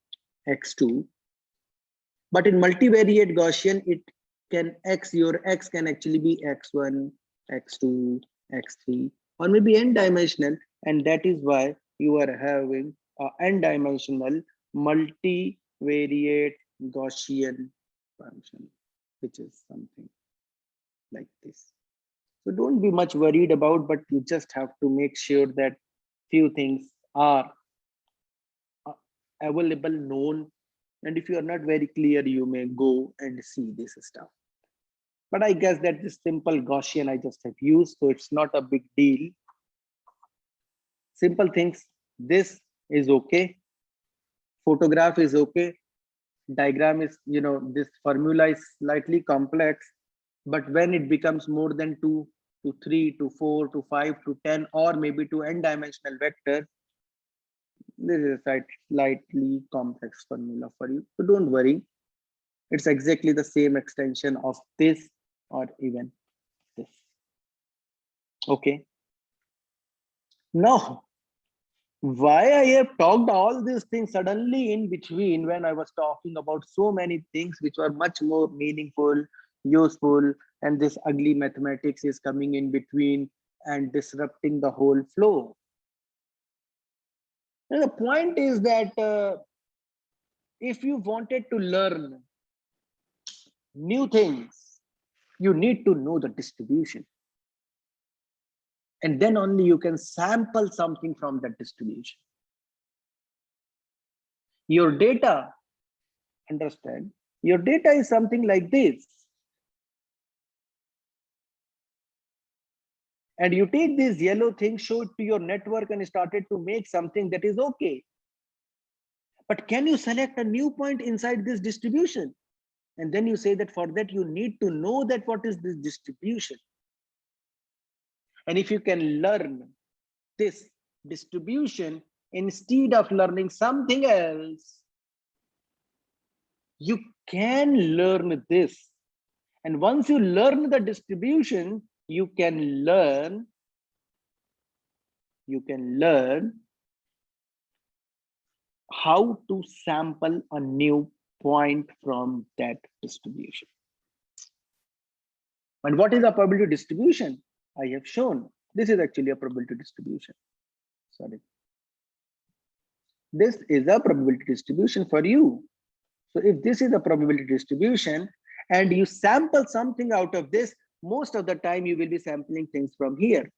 x2. But in multivariate Gaussian, it can your x can actually be x1, x2, x3, or maybe n-dimensional, and that is why you are having a n-dimensional multivariate Gaussian function, which is something like this. So don't be much worried about, but you just have to make sure that few things are available, known, and if you are not very clear, you may go and see this stuff. But I guess that this simple Gaussian I just have used, so it's not a big deal. Simple things. This is okay. Photograph is okay. Diagram is, this formula is slightly complex, but when it becomes more than 2 to 3 to 4 to 5 to 10, or maybe to n-dimensional vector, this is a slightly complex formula for you. So don't worry. It's exactly the same extension of this or even this. Okay. Now, why I have talked all these things suddenly in between when I was talking about so many things which were much more meaningful, useful, and this ugly mathematics is coming in between and disrupting the whole flow. Now, the point is that if you wanted to learn new things, you need to know the distribution. And then only you can sample something from that distribution. Your data, understand, your data is something like this. And you take this yellow thing, show it to your network and started to make something that is okay. But can you select a new point inside this distribution? And then you say that for that, you need to know that what is this distribution. And if you can learn this distribution instead of learning something else, you can learn this. And once you learn the distribution, you can learn how to sample a new point from that distribution. And what is a probability distribution? I have shown. This is actually a probability distribution. Sorry. This is a probability distribution for you. So if this is a probability distribution and you sample something out of this, most of the time you will be sampling things from here.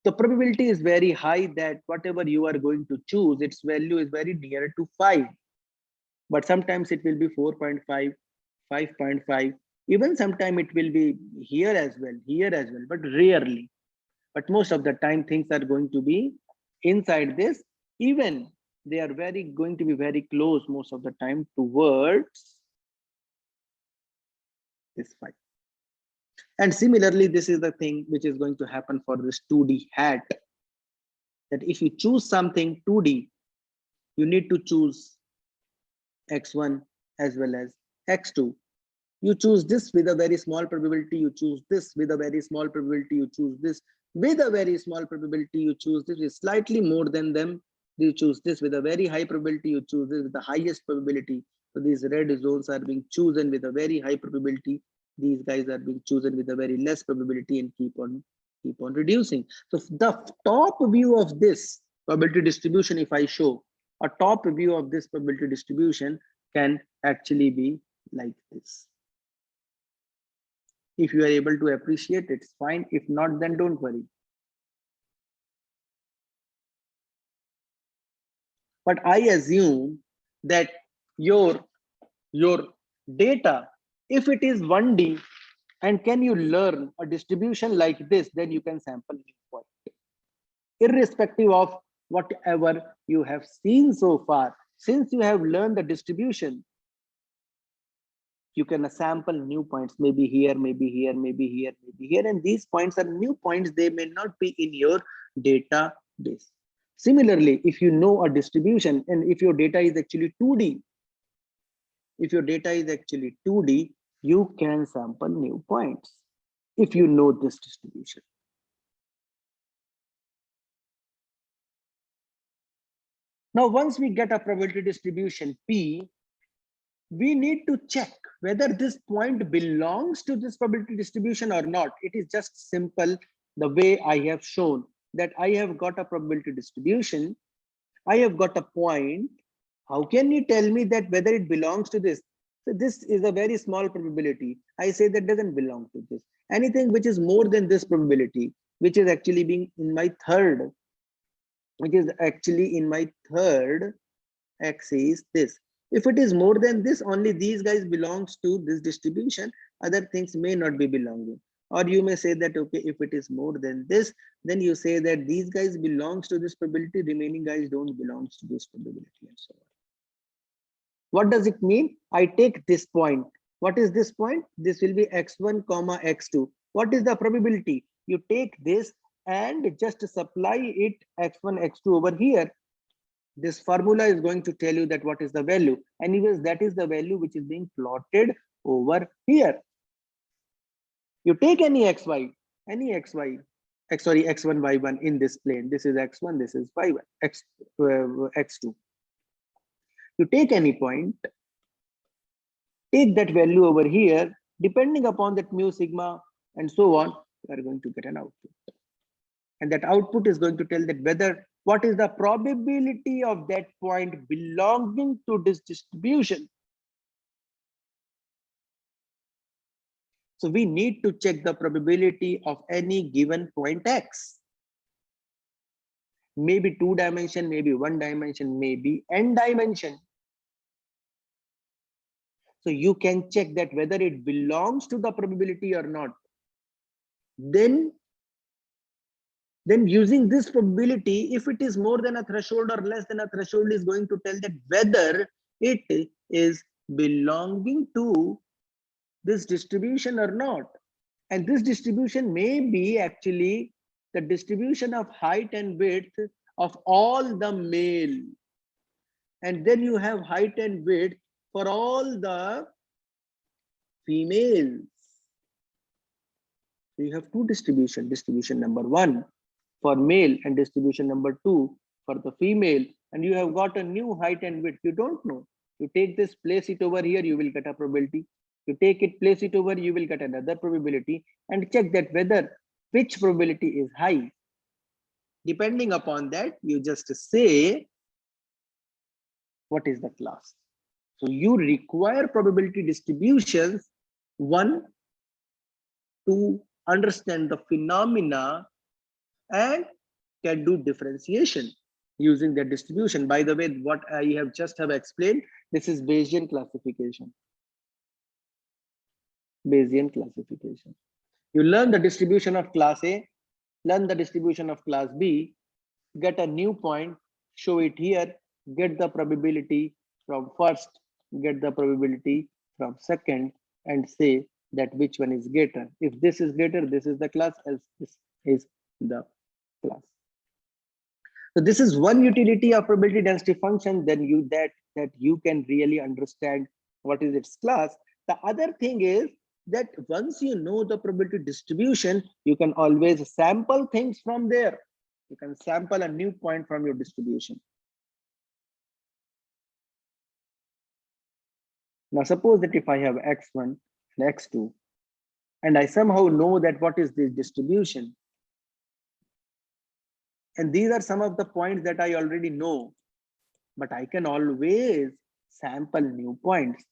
The probability is very high that whatever you are going to choose, its value is very near to 5. But sometimes it will be 4.5, 5.5. Even sometimes it will be here as well, but rarely. But most of the time things are going to be inside this. Even they are going to be very close most of the time towards this 5. And similarly, this is the thing which is going to happen for this 2D hat. That if you choose something 2D, you need to choose x1 as well as x2. You choose this with a very small probability, you choose this with a very small probability, you choose this with a very small probability, you choose this with slightly more than them, you choose this with a very high probability, you choose this with the highest probability. So these red zones are being chosen with a very high probability. These guys are being chosen with a very less probability and keep on reducing. So the top view of this probability distribution, if I show a top view of this probability distribution, can actually be like this. If you are able to appreciate it, it's fine. If not, then don't worry. But I assume that your data, if it is 1D, and can you learn a distribution like this, then you can sample new point. Irrespective of whatever you have seen so far, since you have learned the distribution, you can sample new points, maybe here, maybe here, maybe here, maybe here. And these points are new points. They may not be in your database. Similarly, if you know a distribution and if your data is actually 2D, you can sample new points if you know this distribution. Now, once we get a probability distribution P, we need to check whether this point belongs to this probability distribution or not. It is just simple the way I have shown that I have got a probability distribution. I have got a point. How can you tell me that whether it belongs to this? So this is a very small probability. I say that doesn't belong to this. Anything which is more than this probability, which is actually being in my third, axis, this. If it is more than this, only these guys belongs to this distribution. Other things may not be belonging. Or you may say that, okay, if it is more than this, then you say that these guys belongs to this probability, remaining guys don't belongs to this probability, and so on. What does it mean? I take this point. What is this point? This will be x1, x2. What is the probability? You take this and just supply it x1, x2 over here. This formula is going to tell you that what is the value. Anyways, that is the value which is being plotted over here. You take any xy, x1, y1 in this plane. This is x1, this is y1, x2. You take any point, take that value over here, depending upon that mu, sigma, and so on, you are going to get an output. And that output is going to tell that whether what is the probability of that point belonging to this distribution. So we need to check the probability of any given point X. Maybe 2 dimension, maybe 1 dimension, maybe n dimension. So you can check that whether it belongs to the probability or not. Then using this probability, if it is more than a threshold or less than a threshold, is going to tell that whether it is belonging to this distribution or not. And this distribution may be actually the distribution of height and width of all the male. And then you have height and width for all the females. So you have two distribution. Distribution number 1 for male and distribution number 2 for the female. And you have got a new height and width. You don't know. You take this, place it over here, you will get a probability. You take it, place it over, you will get another probability, and check that whether which probability is high. Depending upon that, you just say what is the class. So you require probability distributions, one, to understand the phenomena and can do differentiation using the distribution. By the way, what I have just explained, this is Bayesian classification. Bayesian classification. You learn the distribution of class A, learn the distribution of class B, get a new point, show it here, get the probability from first, get the probability from second, and say that which one is greater. If this is greater, this is the class, else this is the class. So this is one utility of probability density function. Then that you can really understand what is its class. The other thing is that once you know the probability distribution, you can always sample things from there. You can sample a new point from your distribution. Now suppose that if I have x1 and x2, and I somehow know that what is this distribution, and these are some of the points that I already know, but I can always sample new points.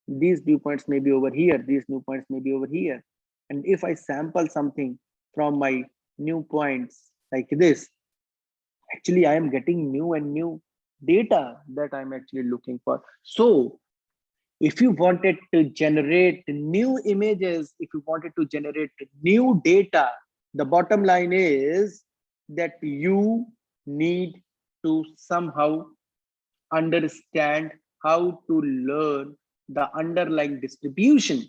These new points may be over here, these new points may be over here. And if I sample something from my new points like this, actually I am getting new and new data that I'm actually looking for. So if you wanted to generate new images, if you wanted to generate new data, the bottom line is that you need to somehow understand how to learn the underlying distribution.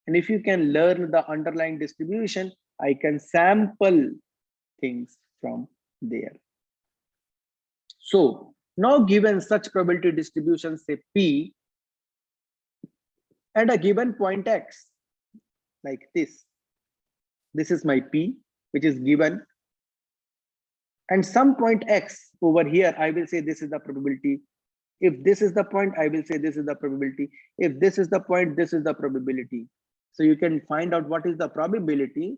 And if you can learn the underlying distribution, I can sample things from there. So now given such probability distribution, say P, and a given point X, like this. This is my P, which is given. And some point X over here, I will say this is the probability. If this is the point, I will say this is the probability. If this is the point, this is the probability. So you can find out what is the probability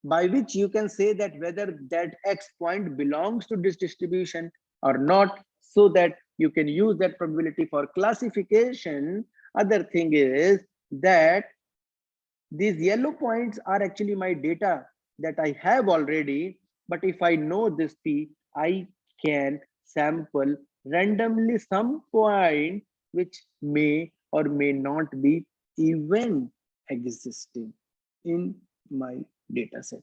by which you can say that whether that X point belongs to this distribution or not, so that you can use that probability for classification. Other thing is that these yellow points are actually my data that I have already. But if I know this P, I can sample randomly some point which may or may not be even existing in my data set.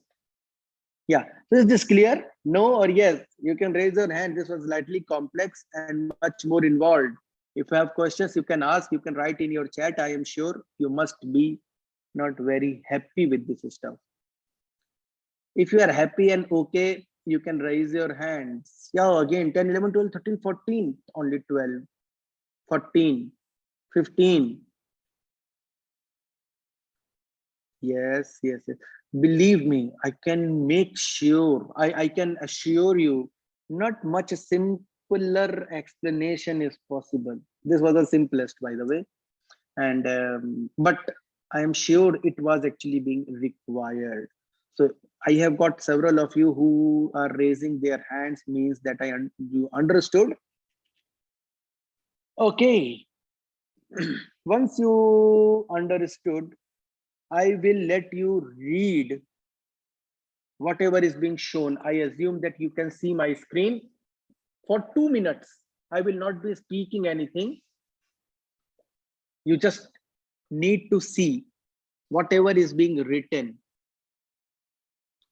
Yeah, so is this clear? No or yes? You can raise your hand. This was slightly complex and much more involved. If you have questions, you can ask, you can write in your chat. I am sure you must be not very happy with this stuff. If you are happy and okay, you can raise your hands. Yeah, again, 10, 11, 12, 13, 14, only 12, 14, 15. Yes, yes, yes. Believe me, I can make sure, I can assure you, not much simpler explanation is possible. This was the simplest, by the way. And but I am sure it was actually being required. So I have got several of you who are raising their hands, means that you understood. Okay. Once you understood, I will let you read whatever is being shown. I assume that you can see my screen for 2 minutes. I will not be speaking anything. You just need to see whatever is being written.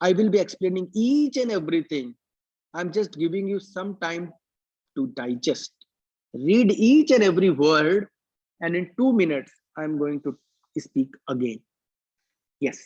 I will be explaining each and everything. I'm just giving you some time to digest. Read each and every word, and in 2 minutes, I'm going to speak again. Yes.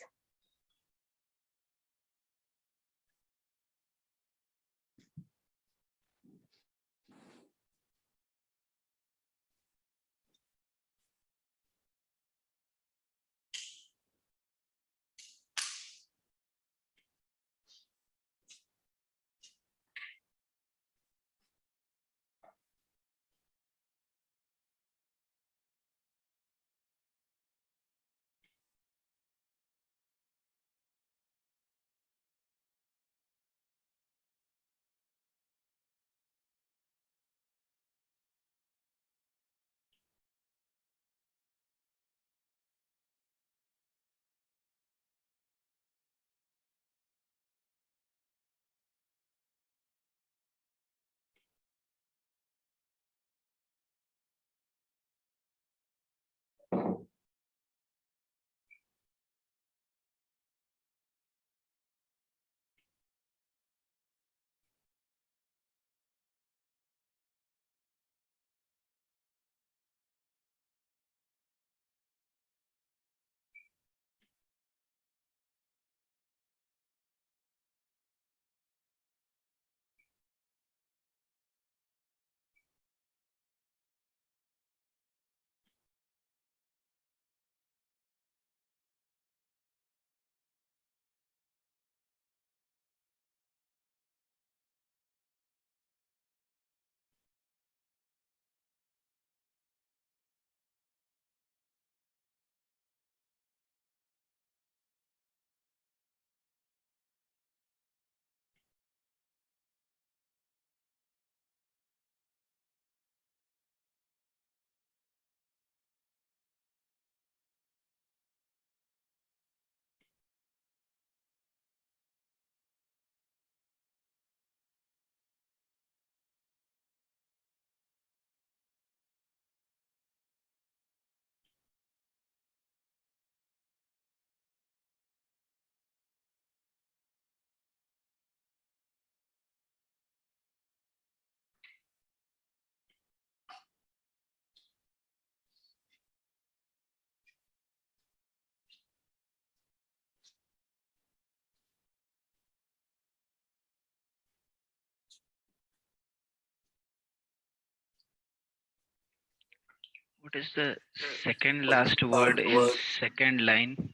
What is the second last word in second line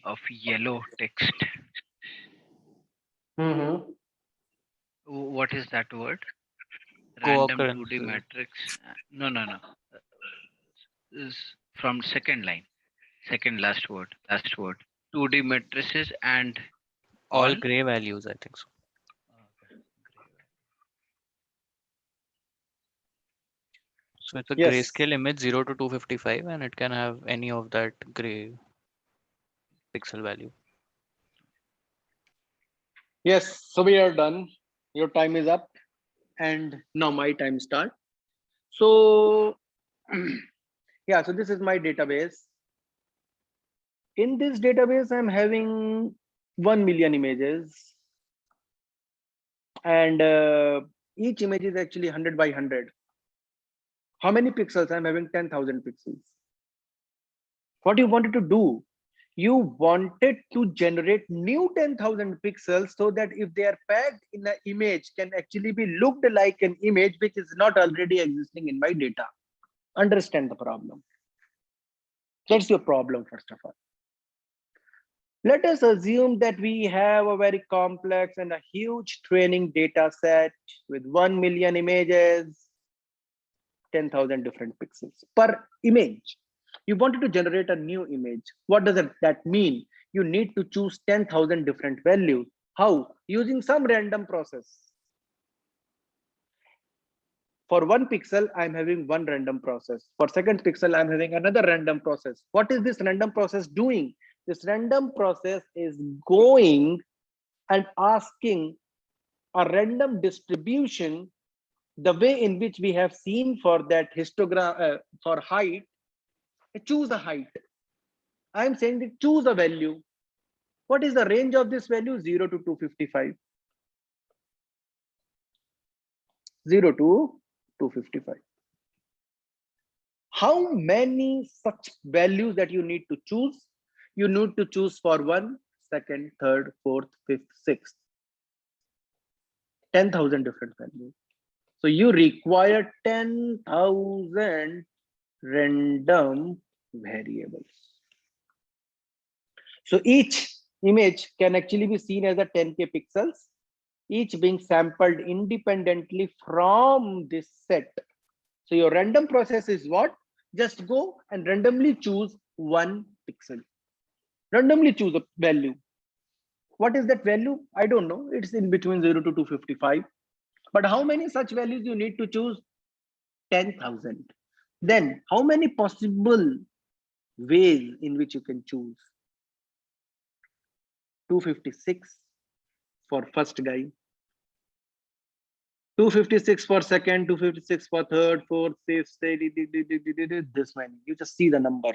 of yellow text? What is that word? Random 2D Co-occurrences. matrix. No. Is from second line. Second last word. 2D matrices and All all. gray values, I think so. So it's a Yes. grayscale image 0 to 255, and it can have any of that gray pixel value. Yes. So we are done. Your time is up. And now my time start. So yeah, so this is my database. In this database, I'm having 1 million images, and each image is actually 100 by 100. How many pixels? I'm having 10,000 pixels. What you wanted to do? You wanted to generate new 10,000 pixels so that if they are packed in an image, can actually be looked like an image which is not already existing in my data. Understand the problem. That's your problem, first of all. Let us assume that we have a very complex and a huge training data set with 1 million images, 10,000 different pixels per image. You wanted to generate a new image. What does that mean? you need to choose 10,000 different values. How? Using some random process. For one pixel, I'm having one random process. For second pixel, I'm having another random process. What is this random process doing? This random process is going and asking a random distribution, the way in which we have seen for that histogram for height. Choose a height. I'm saying that choose a value. What is the range of this value? 0 to 255. 0 to 255. How many such values that you need to choose? You need to choose for 1, 2nd, 3rd, 4th, 5th, 6th. 10,000 different values. So you require 10,000 random variables. So each image can actually be seen as a 10K pixels, each being sampled independently from this set. So your random process is what? Just go and randomly choose one pixel. Randomly choose a value. What is that value? I don't know. It's in between 0 to 255. But how many such values you need to choose? 10,000. Then how many possible ways in which you can choose? 256 for first guy, 256 for second, 256 for third, fourth, fifth, this one. You just see the number.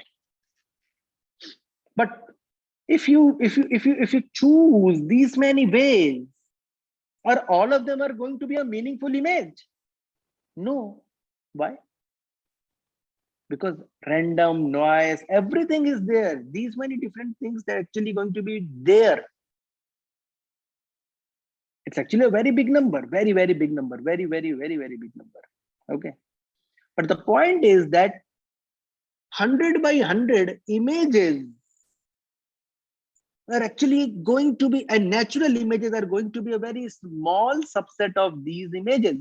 But if you choose these many ways, are all of them are going to be a meaningful image? No. Why? Because random noise, everything is there. These many different things, they're actually going to be there. It's actually a very big number, very, very big number, very, very, very, very big number. Okay. But the point is that 100 by 100 images are actually going to be, and natural images are going to be a very small subset of these images.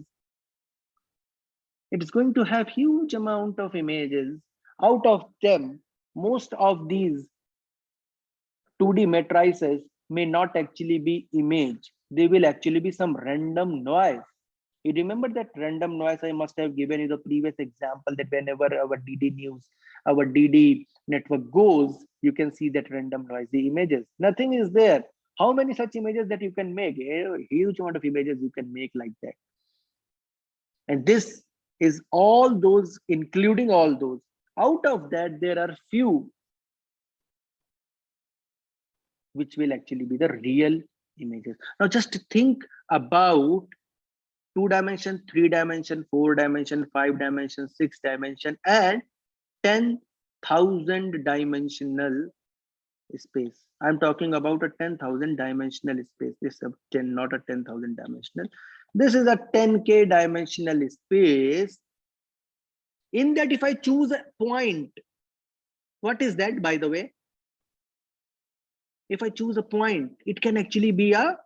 It's going to have huge amount of images. Out of them, most of these 2D matrices may not actually be image. They will actually be some random noise. You remember that random noise I must have given you the previous example, that whenever our DD news, our DD network goes, you can see that random noise, the images. Nothing is there. How many such images that you can make? A huge amount of images you can make like that. And this is all those, including all those. Out of that, there are few which will actually be the real images. Now just think about 2 dimension, 3 dimension, 4 dimension, 5 dimension, 6 dimension, and 10,000 dimensional space. I'm talking about a 10,000 dimensional space. This is not a 10,000 dimensional. This is a 10K dimensional space. In that, if I choose a point, what is that, by the way? If I choose a point, it can actually be a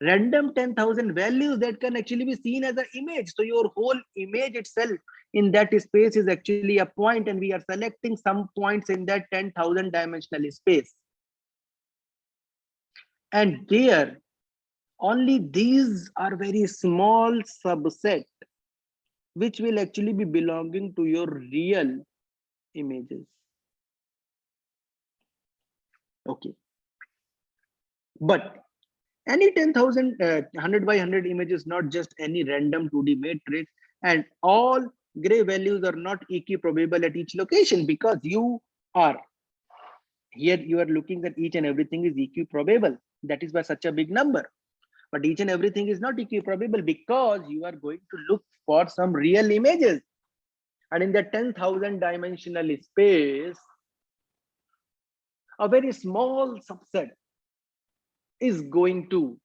random 10,000 values that can actually be seen as an image. So your whole image itself in that space is actually a point, and we are selecting some points in that 10,000 dimensional space. And there, only these are very small subset which will actually be belonging to your real images. Okay. But any 10,000 100 by 100 images, not just any random 2D matrix, and all gray values are not equiprobable at each location, because you are here, you are looking at each and everything is equiprobable. That is why such a big number. But each and everything is not equiprobable because you are going to look for some real images. And in the 10,000 dimensional space, a very small subset is going to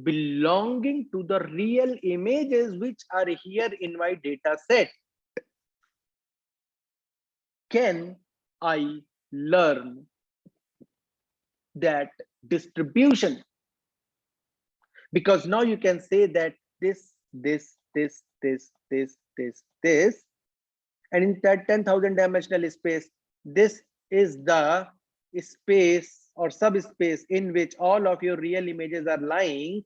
belonging to the real images which are here in my data set. Can I learn that distribution? Because now you can say that this, and in that 10,000 dimensional space, this is the space or subspace in which all of your real images are lying,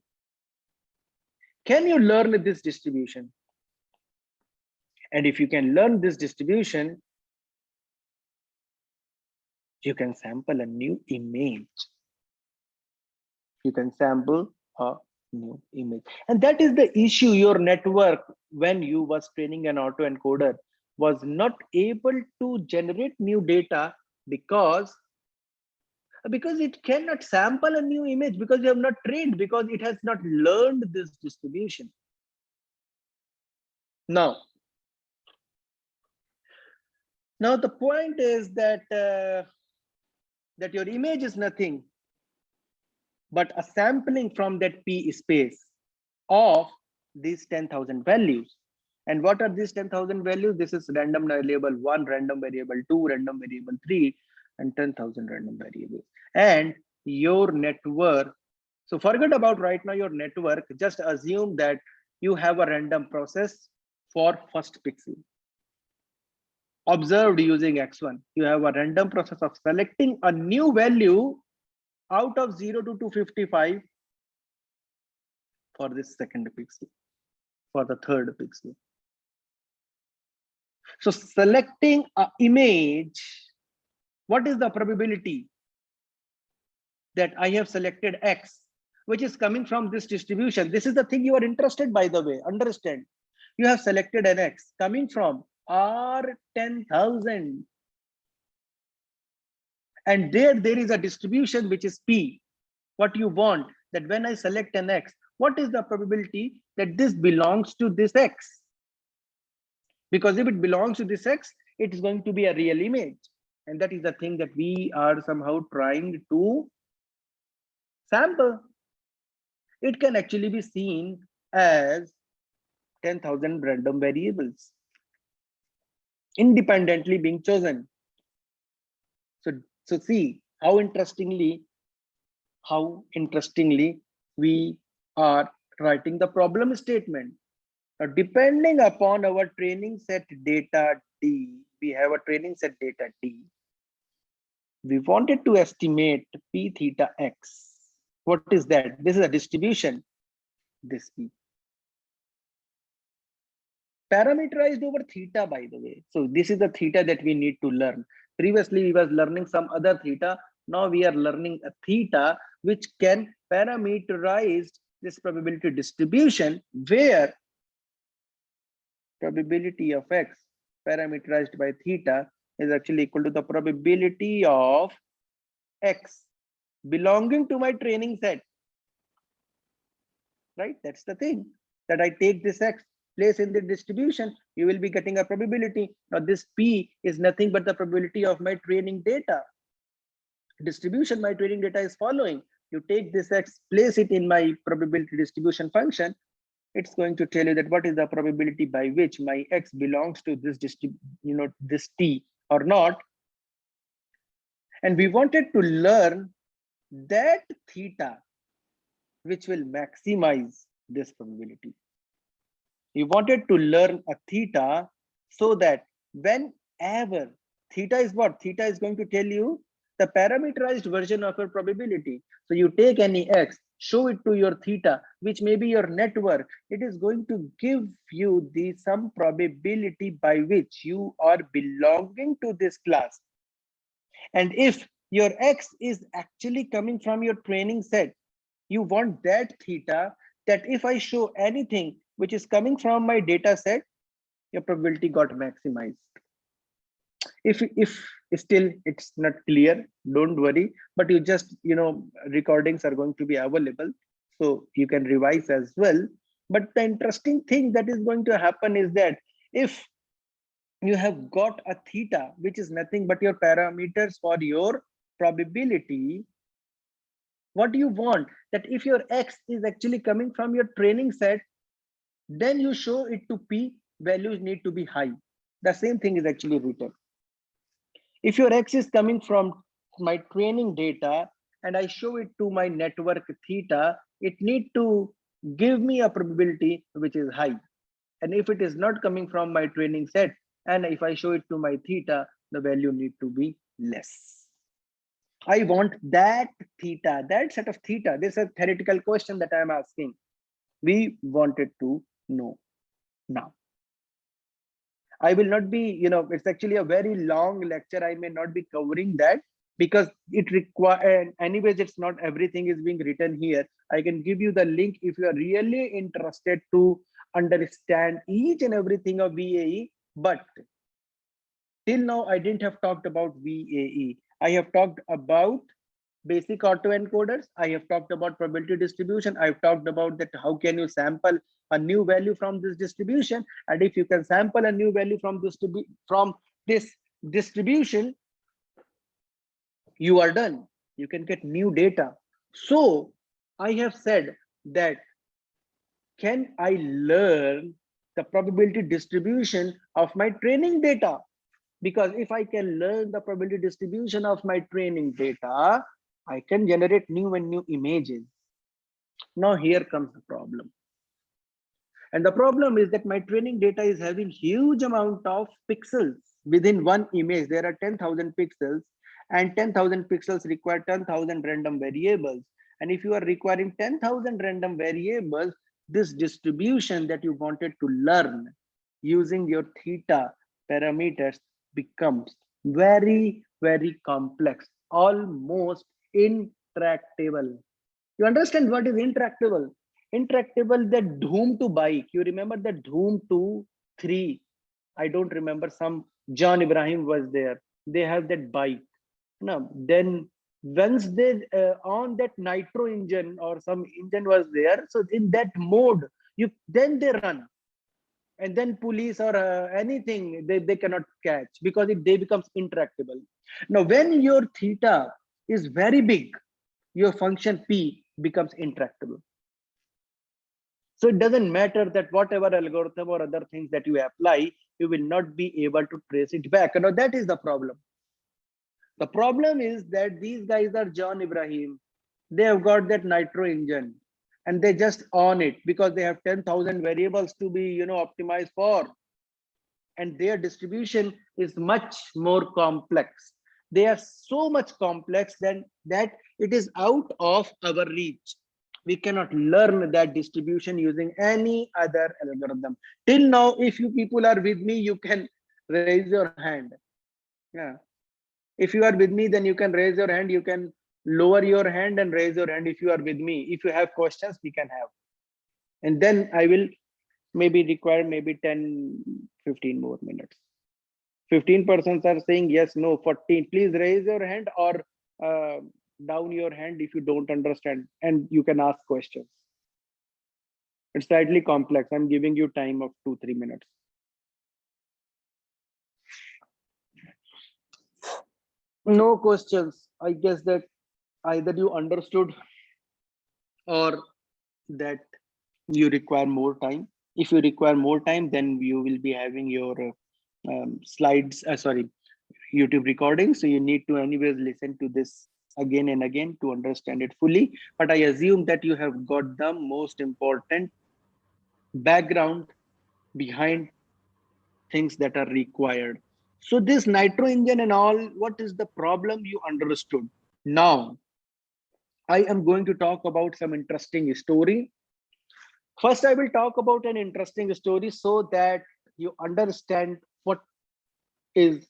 can you learn this distribution? And if you can learn this distribution, you can sample a new image. You can sample a new image. And that is the issue. Your network, when you was training an autoencoder, was not able to generate new data because it cannot sample a new image, because you have not trained, because it has not learned this distribution. Now the point is that that your image is nothing but a sampling from that P space of these 10,000 values. And what are these 10,000 values? This is random variable 1, random variable 2, random variable 3, and 10,000 random variables. And your network, so forget about right now your network, just assume that you have a random process for first pixel. Observed using X1, you have a random process of selecting a new value out of 0 to 255 for this second pixel, for the third pixel. So selecting an image, what is the probability that I have selected X, which is coming from this distribution? This is the thing you are interested, by the way, understand. You have selected an X coming from R10,000. And there is a distribution which is P. What you want, that when I select an X, what is the probability that this belongs to this X? Because if it belongs to this X, it is going to be a real image. And that is the thing that we are somehow trying to sample. It can actually be seen as 10,000 random variables independently being chosen. So see how interestingly we are writing the problem statement. Now, depending upon our training set data D, we have a training set data D. We wanted to estimate P theta X. What is that? This is a distribution. This P. Parameterized over theta, by the way. So this is the theta that we need to learn. Previously, we was learning some other theta. Now we are learning a theta which can parameterize this probability distribution, where probability of X parameterized by theta is actually equal to the probability of X belonging to my training set. Right? That's the thing, that I take this X, place in the distribution, you will be getting a probability. Now this P is nothing but the probability of my training data. Distribution, my training data is following. You take this X, place it in my probability distribution function, it's going to tell you that what is the probability by which my X belongs to this this T or not. And we wanted to learn that theta which will maximize this probability. We wanted to learn a theta so that whenever theta is what? Theta is going to tell you the parameterized version of your probability. So you take any X, show it to your theta, which may be your network. It is going to give you some probability by which you are belonging to this class. And if your X is actually coming from your training set, you want that theta, that if I show anything which is coming from my data set, your probability got maximized. If still it's not clear, don't worry, but you just, recordings are going to be available, so you can revise as well. But the interesting thing that is going to happen is that if you have got a theta, which is nothing but your parameters for your probability, what do you want? That if your X is actually coming from your training set, then you show it to P, values need to be high. The same thing is actually written. If your X is coming from my training data and I show it to my network theta, it need to give me a probability which is high. And if it is not coming from my training set, and if I show it to my theta, the value need to be less. I want that theta, that set of theta. This is a theoretical question that I am asking. We wanted to know now. I will not be, it's actually a very long lecture. I may not be covering that because it requires, anyways, it's not everything is being written here. I can give you the link if you are really interested to understand each and everything of VAE. But till now, I didn't have talked about VAE. I have talked about basic autoencoders. I have talked about probability distribution. I've talked about that how can you sample a new value from this distribution, and if you can sample a new value from this distribution, you are done. You can get new data. So I have said that can I learn the probability distribution of my training data? Because if I can learn the probability distribution of my training data, I can generate new and new images. Now here comes the problem. And the problem is that my training data is having huge amount of pixels within one image. There are 10,000 pixels, and 10,000 pixels require 10,000 random variables. And if you are requiring 10,000 random variables, this distribution that you wanted to learn using your theta parameters becomes very, very complex, almost intractable. You understand what is intractable? Intractable, the Dhoom 2 bike. You remember the Dhoom 2, 3? I don't remember. Some John Ibrahim was there. They have that bike. No, then once they on that nitro engine or some engine was there, so in that mode, then they run, and then police or anything they cannot catch because they becomes intractable. Now, when your theta is very big, your function p becomes intractable. So it doesn't matter that whatever algorithm or other things that you apply, you will not be able to trace it back. Now that is the problem. The problem is that these guys are John Ibrahim. They have got that nitro engine and they just on it because they have 10,000 variables to be, optimized for. And their distribution is much more complex. They are so much complex than that it is out of our reach. We cannot learn that distribution using any other algorithm. Till now, if you people are with me, you can raise your hand. Yeah. If you are with me, then you can raise your hand. You can lower your hand and raise your hand if you are with me. If you have questions, we can have. And then I will maybe require maybe 10, 15 more minutes. 15% are saying yes, no, 14. Please raise your hand or down your hand if you don't understand, and you can ask questions. It's slightly complex. I'm giving you time of 2-3 minutes. No questions. I guess that either you understood or that you require more time. If you require more time, then you will be having your slides, YouTube recording. So you need to anyways listen to this again and again to understand it fully. But I assume that you have got the most important background behind things that are required. So this nitro engine and all, what is the problem you understood? Now, I am going to talk about some interesting story. First, I will talk about an interesting story so that you understand what is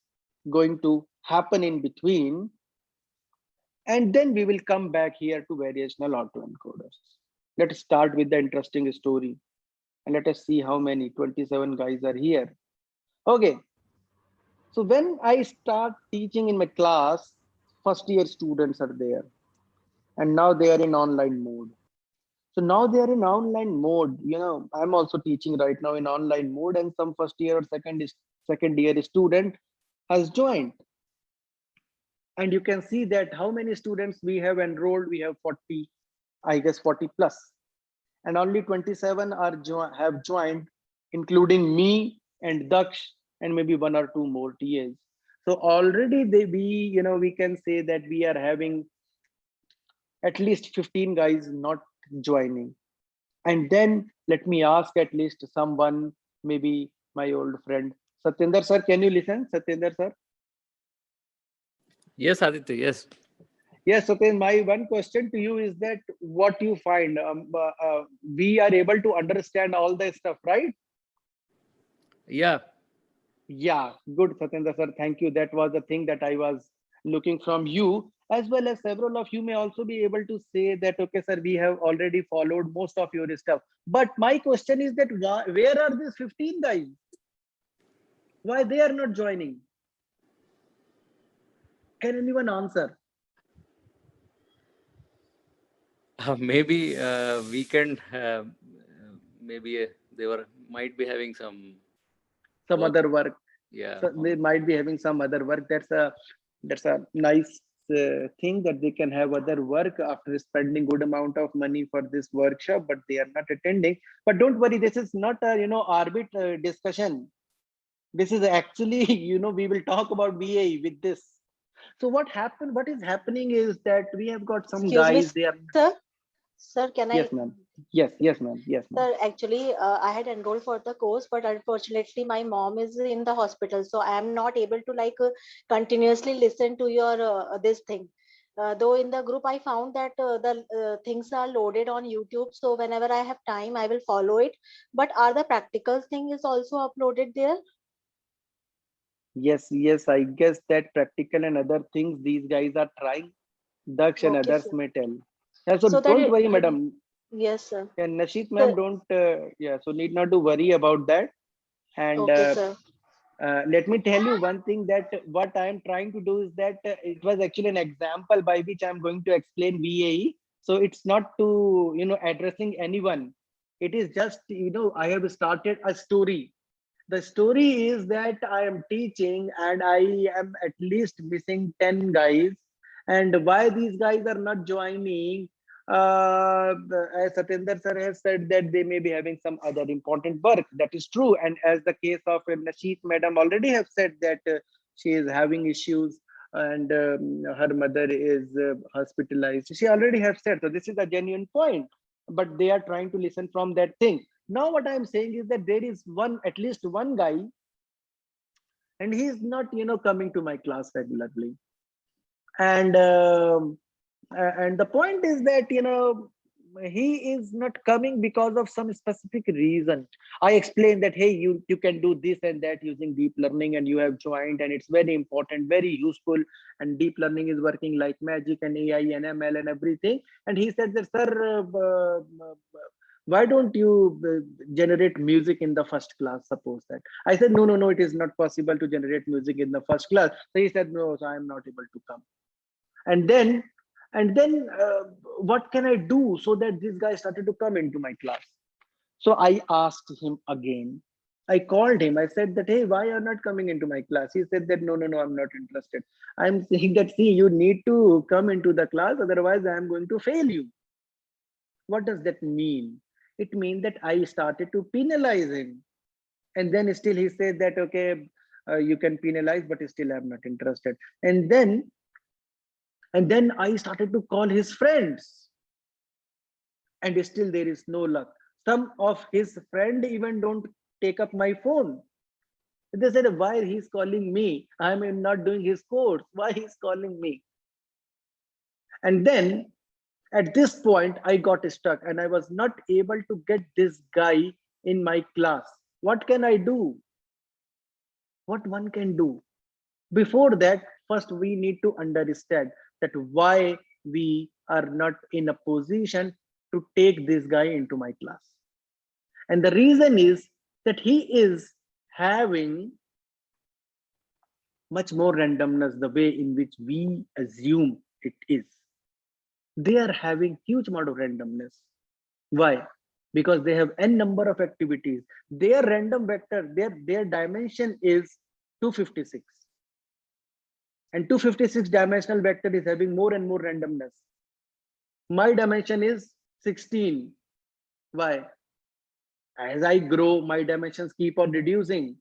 going to happen in between. And then we will come back here to variational autoencoders. Let us start with the interesting story. And let us see how many 27 guys are here. Okay. So when I start teaching in my class, first year students are there. And now they are in online mode. So now they are in online mode. I'm also teaching right now in online mode, and some first year or second year student has joined. And you can see that how many students we have enrolled. We have 40, I guess 40 plus. And only 27 have joined, including me and Daksh and maybe 1 or 2 more TAs. So already we can say that we are having at least 15 guys not joining. And then let me ask at least someone, maybe my old friend Satyendra sir. Can you listen, Satyendra sir? Yes, Aditya, yes. Yes, so then my one question to you is that what you find, we are able to understand all the stuff, right? Yeah. Yeah, good, Satyendra sir. Thank you. That was the thing that I was looking from you, as well as several of you may also be able to say that, okay, sir, we have already followed most of your stuff. But my question is that where are these 15 guys? Why they are not joining? Can anyone answer? Maybe we can. Maybe they might be having some work. Other work. Yeah. So they might be having some other work. That's a nice thing that they can have other work after spending good amount of money for this workshop, but they are not attending. But don't worry, this is not a arbit discussion. This is actually we will talk about VAE with this. So what is happening is that we have got some Excuse me, guys. They are. sir. Sir, can I? Yes, ma'am. Yes, ma'am. Yes, ma'am. Sir, actually, I had enrolled for the course, but unfortunately, my mom is in the hospital, so I am not able to continuously listen to your this thing. Though in the group, I found that the things are loaded on YouTube, so whenever I have time, I will follow it. But are the practical thing is also uploaded there? Yes, I guess that practical and other things these guys are trying. Daksh and Okay, others sir. may tell. Yeah, so So that don't worry, madam. yes, sir. And Nashit Sir, ma'am, don't, yeah, so need not to worry about that. And okay, sir. let me tell you one thing, that what I am trying to do is that it was actually an example by which I'm going to explain VAE. So it's not to, addressing anyone. It is just, I have started a story. The story is that I am teaching and I am at least missing 10 guys. And why these guys are not joining? As Satyendra sir has said that they may be having some other important work. That is true. And as the case of Nashit madam already have said that she is having issues and her mother is hospitalized. She already have said, so this is a genuine point, but they are trying to listen from that thing. Now what I'm saying is that there is at least one guy, and he's not coming to my class regularly. And the point is that he is not coming because of some specific reason. I explained that, hey, you can do this and that using deep learning, and you have joined, and it's very important, very useful, and deep learning is working like magic, and AI and ML and everything. And he said that, sir, why don't you generate music in the first class? Suppose that. I said, no, it is not possible to generate music in the first class. So he said, no, so I'm not able to come. And then what can I do so that this guy started to come into my class? So I asked him again. I called him. I said that, hey, why are you not coming into my class? He said that, no, I'm not interested. I'm saying that, see, you need to come into the class, otherwise I'm going to fail you. What does that mean? It means that I started to penalize him. And then still he said that, okay, you can penalize, but still I'm not interested. And then I started to call his friends, and still there is no luck. Some of his friends even don't take up my phone. They said, why he's calling me? I'm not doing his course. Why he's calling me? And then at this point, I got stuck and I was not able to get this guy in my class. What can I do? What one can do? Before that, first we need to understand that why we are not in a position to take this guy into my class. And the reason is that he is having much more randomness the way in which we assume it is. They are having huge amount of randomness. Why? Because they have n number of activities. Their random vector, their dimension is 256. And 256 dimensional vector is having more and more randomness. My dimension is 16. Why? As I grow, my dimensions keep on reducing.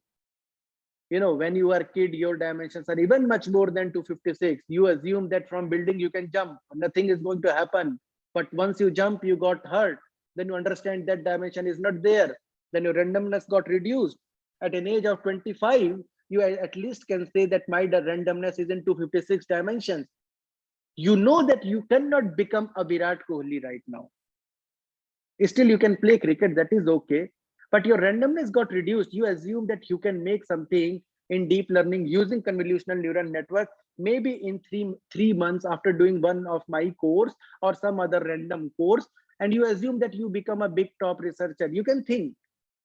When you are a kid, your dimensions are even much more than 256. You assume that from building you can jump, nothing is going to happen. But once you jump, you got hurt. Then you understand that dimension is not there. Then your randomness got reduced. At an age of 25, you at least can say that my randomness is in 256 dimensions. You know that you cannot become a Virat Kohli right now. Still, you can play cricket, that is okay. But your randomness got reduced. You assume that you can make something in deep learning using convolutional neural network, maybe in three months after doing one of my course or some other random course. And you assume that you become a big top researcher. You can think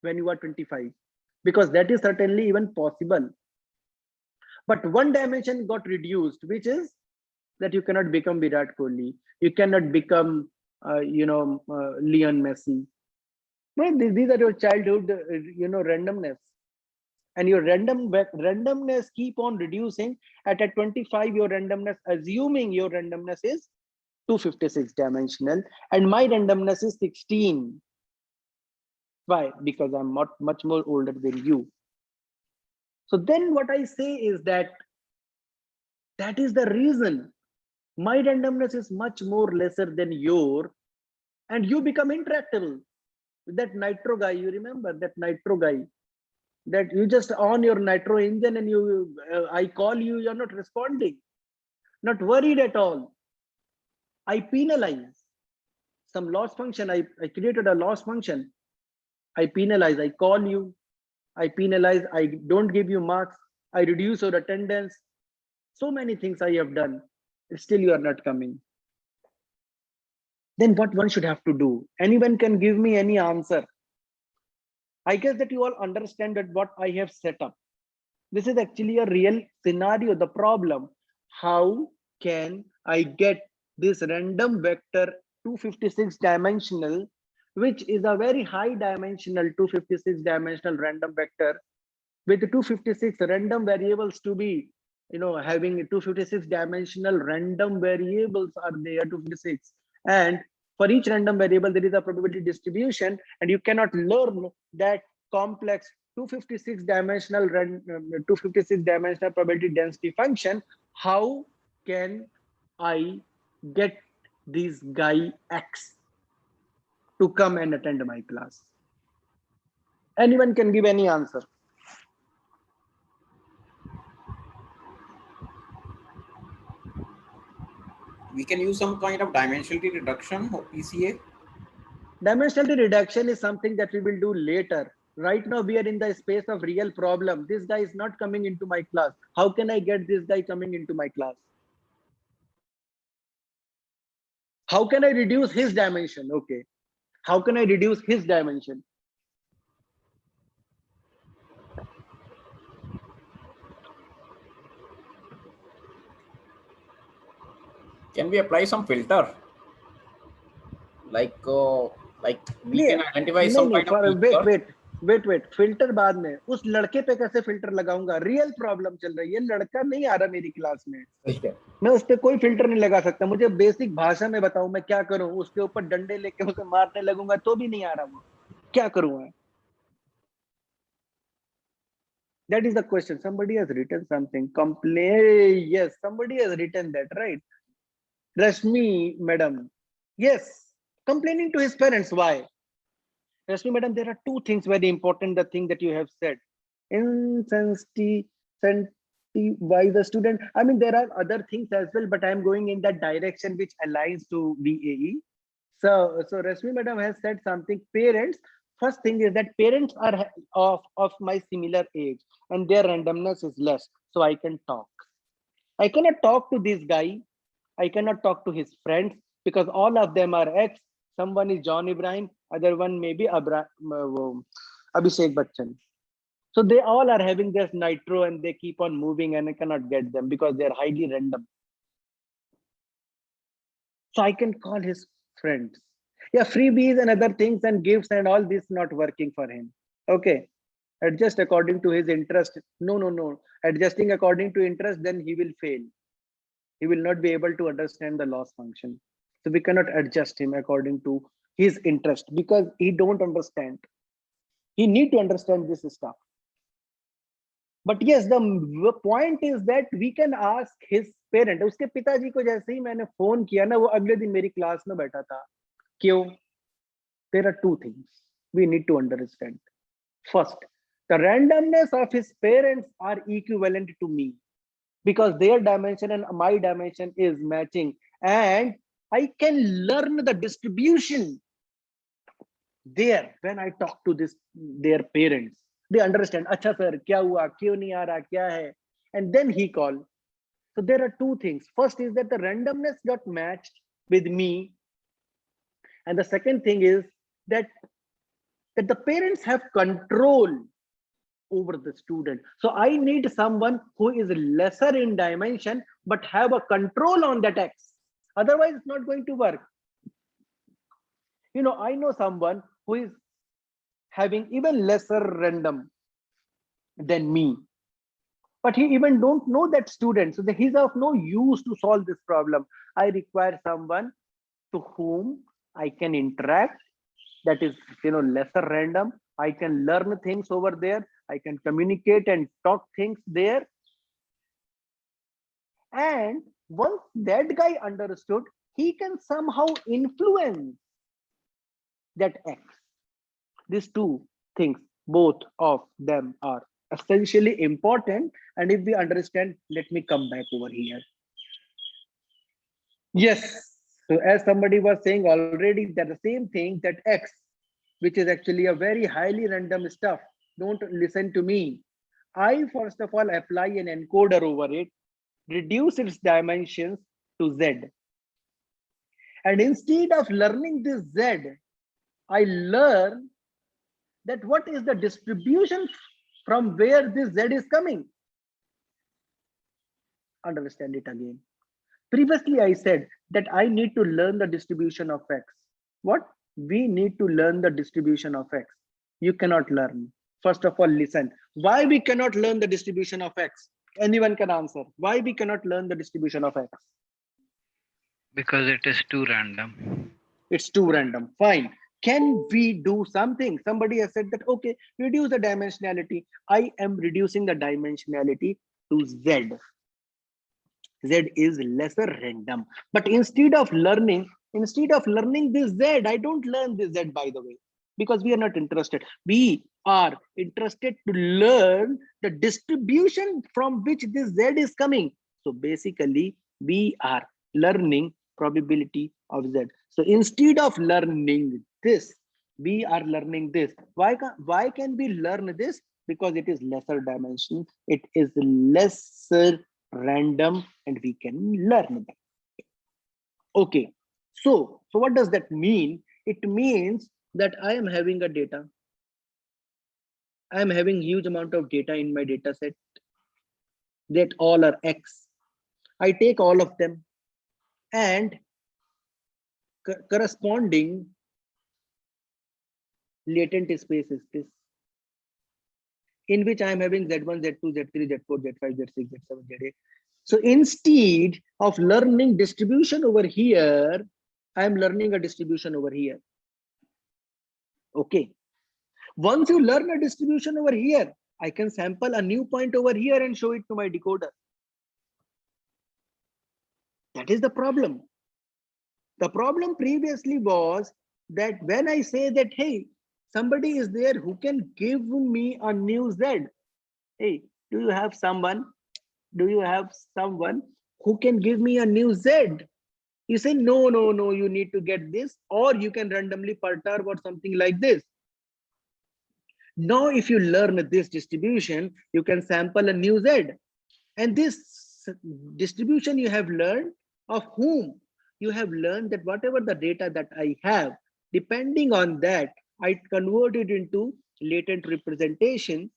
when you are 25, because that is certainly even possible. But one dimension got reduced, which is that you cannot become Virat Kohli. You cannot become, Leon Messi. Well, these are your childhood, randomness. And your randomness keep on reducing. At 25, your randomness, assuming your randomness is 256 dimensional, and my randomness is 16. Why? Because I'm not much more older than you. So then what I say is that is the reason my randomness is much more lesser than your, and you become intractable. That nitro guy, you remember that nitro guy, that you just on your nitro engine and you, I call you, you're not responding, not worried at all. I penalize some loss function. I created a loss function. I penalize, I call you, I penalize, I don't give you marks, I reduce your attendance. So many things I have done. Still you are not coming. Then what one should have to do? Anyone can give me any answer. I guess that you all understand that what I have set up. This is actually a real scenario, the problem. How can I get this random vector 256 dimensional, which is a very high dimensional 256 dimensional random vector with 256 random variables to be, having 256 dimensional random variables are there, 256. And for each random variable, there is a probability distribution, and you cannot learn that complex 256 dimensional probability density function. How can I get this guy X to come and attend my class? Anyone can give any answer. We can use some kind of dimensionality reduction or PCA. Dimensionality reduction is something that we will do later. Right now, we are in the space of real problem. This guy is not coming into my class. How can I get this guy coming into my class? How can I reduce his dimension? Okay. How can I reduce his dimension? Can we apply some filter? Like we can identify some kind of filter? wait filter बाद में. उस लड़के पे कैसे filter लगाऊंगा? Real problem चल रही है, लड़का नहीं आ रहा मेरी क्लास में, मैं उस पे कोई फिल्टर नहीं लगा सकता. मुझे बेसिक भाषा में बताऊं मैं क्या करूं? उसके ऊपर डंडे लेके उसे मारने लगूंगा तो भी नहीं आ रहा, वो क्या करूं मैं? That is the question. Somebody has written something. Complain. Yes, somebody has written that, right? Rashmi madam. Yes, complaining to his parents. Why? Rashmi madam, there are two things very important. The thing that you have said, insensitivity by the student. I mean, there are other things as well, but I am going in that direction which aligns to BAE. So Rashmi madam has said something. Parents. First thing is that parents are of my similar age and their randomness is less. So I can talk. I cannot talk to this guy. I cannot talk to his friends because all of them are ex. Someone is John Ibrahim, other one maybe Abhishek Bachchan. So they all are having this nitro and they keep on moving and I cannot get them because they are highly random. So I can call his friends. Yeah, freebies and other things and gifts and all this not working for him. Okay, adjust according to his interest. No. Adjusting according to interest, then he will fail. He will not be able to understand the loss function. So we cannot adjust him according to his interest because he don't understand. He need to understand this stuff. But yes, the point is that we can ask his parent. उसके पिताजी को जैसे ही मैंने phone किया ना, वो अगले दिन मेरी क्लास में बैठा था. क्यों? There are two things we need to understand. First, the randomness of his parents are equivalent to me. because their dimension and my dimension is matching, and I can learn the distribution there when I talk to their parents. They understand, acha sir, kya hua, kyun nahi aa raha, kya hai, and then he call. So there are two things. First is that the randomness got matched with me, and the second thing is that the parents have control over the student. So I need someone who is lesser in dimension but have a control on that X. Otherwise, it's not going to work. You know, I know someone who is having even lesser random than me, but he even don't know that student. So he's of no use to solve this problem. I require someone to whom I can interact, that is, you know, lesser random. I can learn things over there. I can communicate and talk things there. And once that guy understood, he can somehow influence that X. These two things, both of them are essentially important. And if we understand, let me come back over here. Yes. So as somebody was saying already, that the same thing, that X, which is actually a very highly random stuff. Don't listen to me. I first of all apply an encoder over it, reduce its dimensions to Z. And instead of learning this Z, I learn that what is the distribution from where this Z is coming. Understand it again. Previously, I said that I need to learn the distribution of X. What? We need to learn the distribution of X. You cannot learn. First of all, listen. Why we cannot learn the distribution of X? Anyone can answer. Why we cannot learn the distribution of X? Because it is too random. It's too random. Fine. Can we do something? Somebody has said that, okay, reduce the dimensionality. I am reducing the dimensionality to Z. Z is lesser random. But instead of learning this Z, I don't learn this Z, by the way, because we are not interested. We are interested to learn the distribution from which this Z is coming. So basically, we are learning probability of Z. So instead of learning this, we are learning this. Why can we learn this? Because it is lesser dimension. It is lesser random, and we can learn that. Okay, so what does that mean? It means that I am having a data. I am having huge amount of data in my data set that all are X. I take all of them, and corresponding latent space is this, in which I am having Z1, Z2, Z3, Z4, Z5, Z6, Z7, Z8. So instead of learning distribution over here, I am learning a distribution over here. Okay. Once you learn a distribution over here, I can sample a new point over here and show it to my decoder. That is the problem. The problem previously was that when I say that, hey, somebody is there who can give me a new Z. Hey, do you have someone who can give me a new Z? You say, no, you need to get this, or you can randomly perturb or something like this. Now, if you learn this distribution, you can sample a new Z. And this distribution you have learned of whom? You have learned that whatever the data that I have, depending on that, I convert it into latent representation.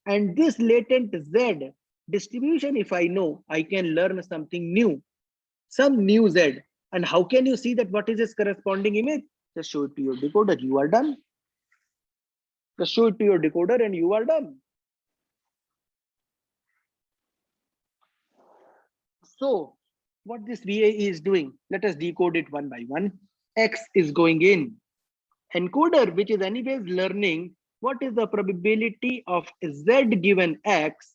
And this latent Z distribution, if I know, I can learn something new, some new Z. And how can you see that what is its corresponding image? Just show it to your decoder, you are done. Just show it to your decoder and you are done. So what this VAE is doing, let us decode it one by one. X is going in. Encoder, which is anyways learning what is the probability of Z given X.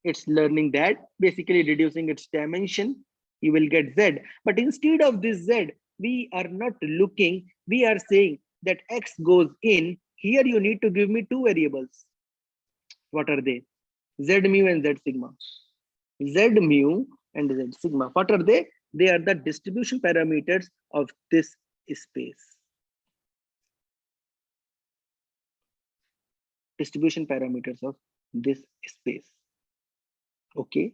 It's learning that, basically reducing its dimension, you will get Z. But instead of this Z, we are not looking, we are saying that X goes in. Here you need to give me two variables. What are they? Z mu and Z sigma. Z mu and Z sigma. What are they? They are the distribution parameters of this space. Distribution parameters of this space. Okay.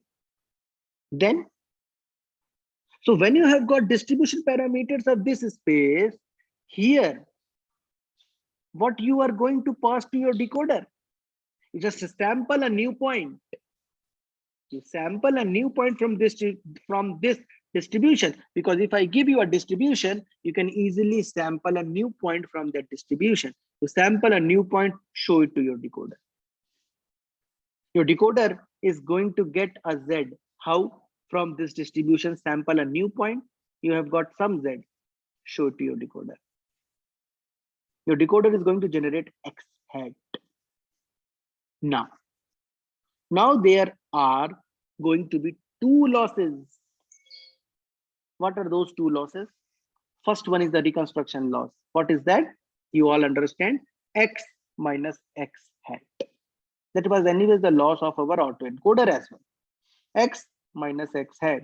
Then, so when you have got distribution parameters of this space, here, what you are going to pass to your decoder? You just sample a new point. You sample a new point from this distribution, because if I give you a distribution, you can easily sample a new point from that distribution. You sample a new point, show it to your decoder. Your decoder is going to get a Z. How? From this distribution, sample a new point. You have got some Z. Show it to your decoder. Your decoder is going to generate X hat. Now there are going to be two losses. What are those two losses? First one is the reconstruction loss. What is that? You all understand, X minus X hat. That was anyways the loss of our autoencoder as well. X minus X hat.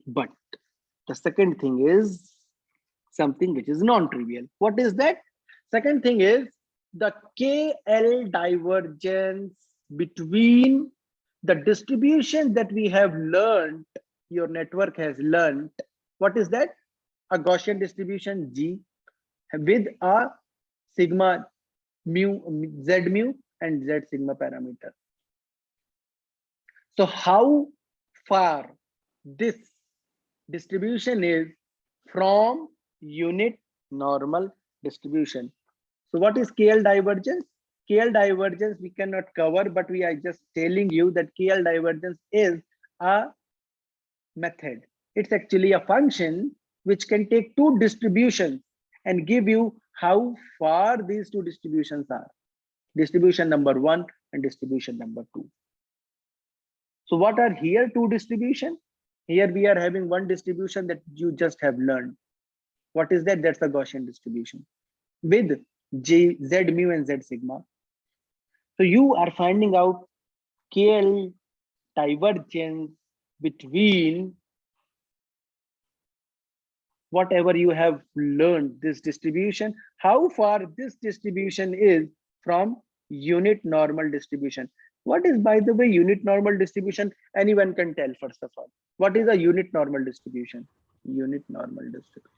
But the second thing is something which is non-trivial. What is that? Second thing is the KL divergence between the distribution that we have learned, your network has learned. What is that? A Gaussian distribution G with a sigma mu, Z mu and Z sigma parameter. So how far this distribution is from unit normal distribution? So what is KL divergence? KL divergence we cannot cover, but we are just telling you that KL divergence is a method. It's actually a function which can take two distributions and give you how far these two distributions are. Distribution number 1 and distribution number 2. So what are here two distribution? Here we are having one distribution that you just have learned. What is that? That's the Gaussian distribution with Z mu and Z sigma. So you are finding out KL divergence between whatever you have learned, this distribution, how far this distribution is from unit normal distribution. What is, by the way, unit normal distribution? Anyone can tell, first of all. What is a unit normal distribution? Unit normal distribution.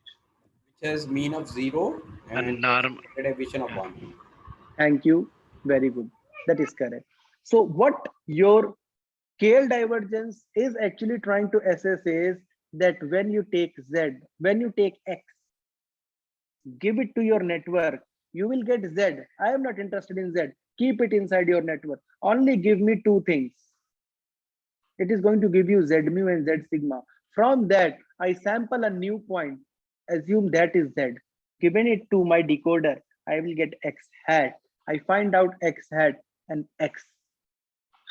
Which has mean of 0 and deviation of 1. Thank you. Very good. That is correct. So what your KL divergence is actually trying to assess is that when you take Z, when you take X, give it to your network, you will get Z. I am not interested in Z. Keep it inside your network. Only give me two things. It is going to give you Z mu and Z sigma. From that, I sample a new point. Assume that is Z. Given it to my decoder, I will get X hat. I find out X hat and X,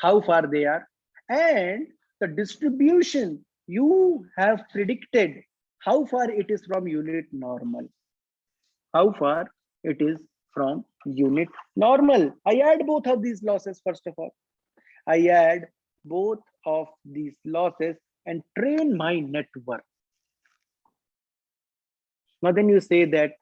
how far they are, and the distribution you have predicted, how far it is from unit normal. How far it is from unit normal. I add both of these losses. First of all, I add both of these losses and train my network. Now then you say that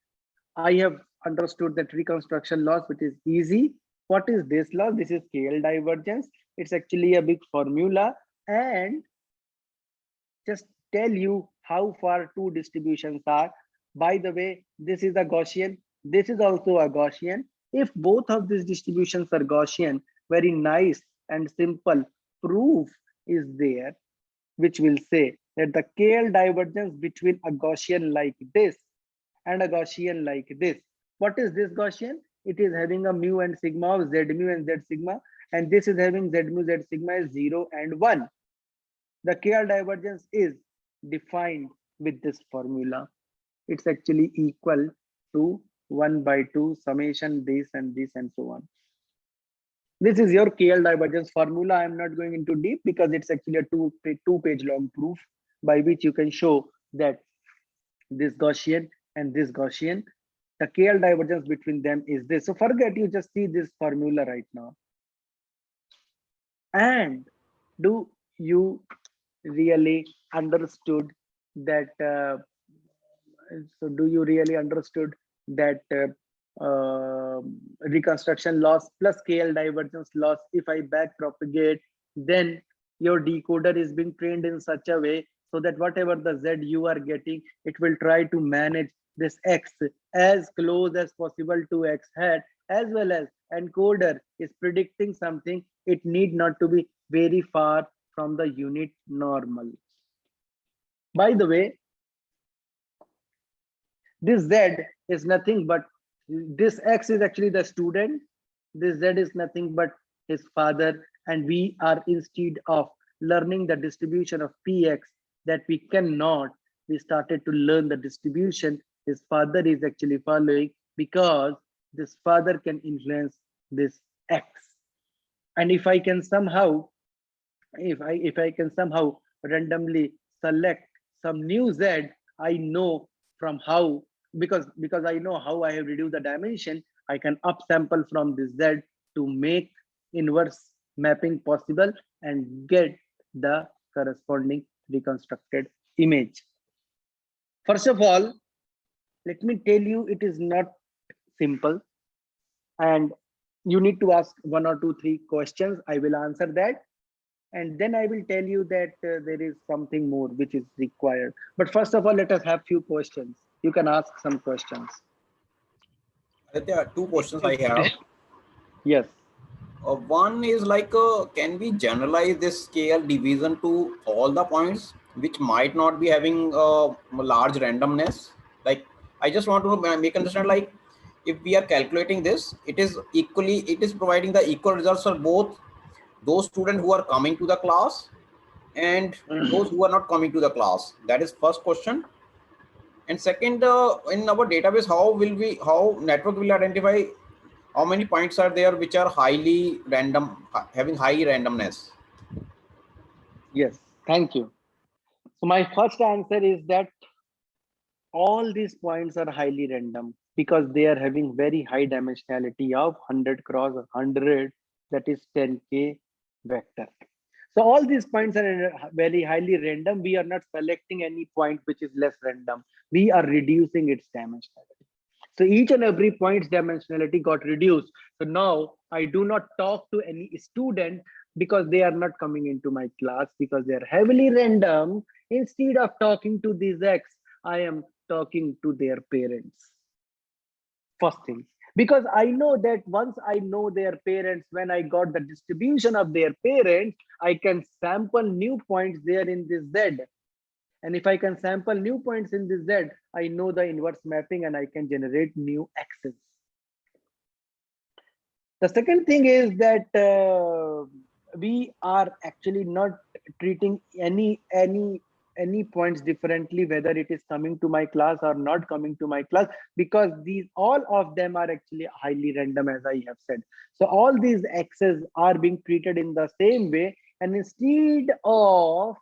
I have understood that reconstruction loss, which is easy. What is this loss? This is KL divergence. It's actually a big formula, and just tell you how far two distributions are. By the way, this is a Gaussian. This is also a Gaussian. If both of these distributions are Gaussian, very nice and simple proof is there, which will say that the KL divergence between a Gaussian like this and a Gaussian like this. What is this Gaussian? It is having a mu and sigma of Z mu and Z sigma, and this is having Z mu, Z sigma is 0 and 1. The KL divergence is defined with this formula. It's actually equal to 1/2 summation this and this and so on. This is your KL divergence formula. I'm not going into deep because it's actually a two-page long proof by which you can show that this Gaussian and this Gaussian, the KL divergence between them is this. So forget, you just see this formula right now. And do you really understood that so do you really understood that reconstruction loss plus KL divergence loss, if I back propagate, then your decoder is being trained in such a way so that whatever the Z you are getting, it will try to manage this X as close as possible to X hat, as well as encoder is predicting something, it need not to be very far from the unit normal. By the way, this Z is nothing but, this X is actually the student, this Z is nothing but his father, and we are, instead of learning the distribution of Px that we cannot, we started to learn the distribution his father is actually following, because this father can influence this X. And if I can somehow, if I can somehow randomly select some new Z, I know from how, because I know how I have reduced the dimension, I can upsample from this Z to make inverse mapping possible and get the corresponding reconstructed image. First of all, let me tell you, it is not simple, and you need to ask 1 or 2, 3 questions. I will answer that, and then I will tell you that there is something more which is required. But first of all, let us have few questions. You can ask some questions. There are 2 questions I have. Yes. One is like, can we generalize this scale division to all the points which might not be having large randomness? Like, I just want to make understand, like, if we are calculating this, it is providing the equal results for both those students who are coming to the class and those who are not coming to the class. That is first question. And second, in our database, how network will identify how many points are there which are highly random, having high randomness? Yes, thank you. So my first answer is that all these points are highly random because they are having very high dimensionality of 100 cross 100, that is 10K vector. So all these points are very highly random. We are not selecting any point which is less random. We are reducing its dimensionality. So each and every point's dimensionality got reduced. So now I do not talk to any student because they are not coming into my class because they are heavily random. Instead of talking to these X, I am talking to their parents. First thing, because I know that once I know their parents, when I got the distribution of their parents, I can sample new points there in this Z. And if I can sample new points in this Z, I know the inverse mapping and I can generate new axes. The second thing is that we are actually not treating any points differently, whether it is coming to my class or not coming to my class, because these all of them are actually highly random, as I have said. So all these X's are being treated in the same way, and instead of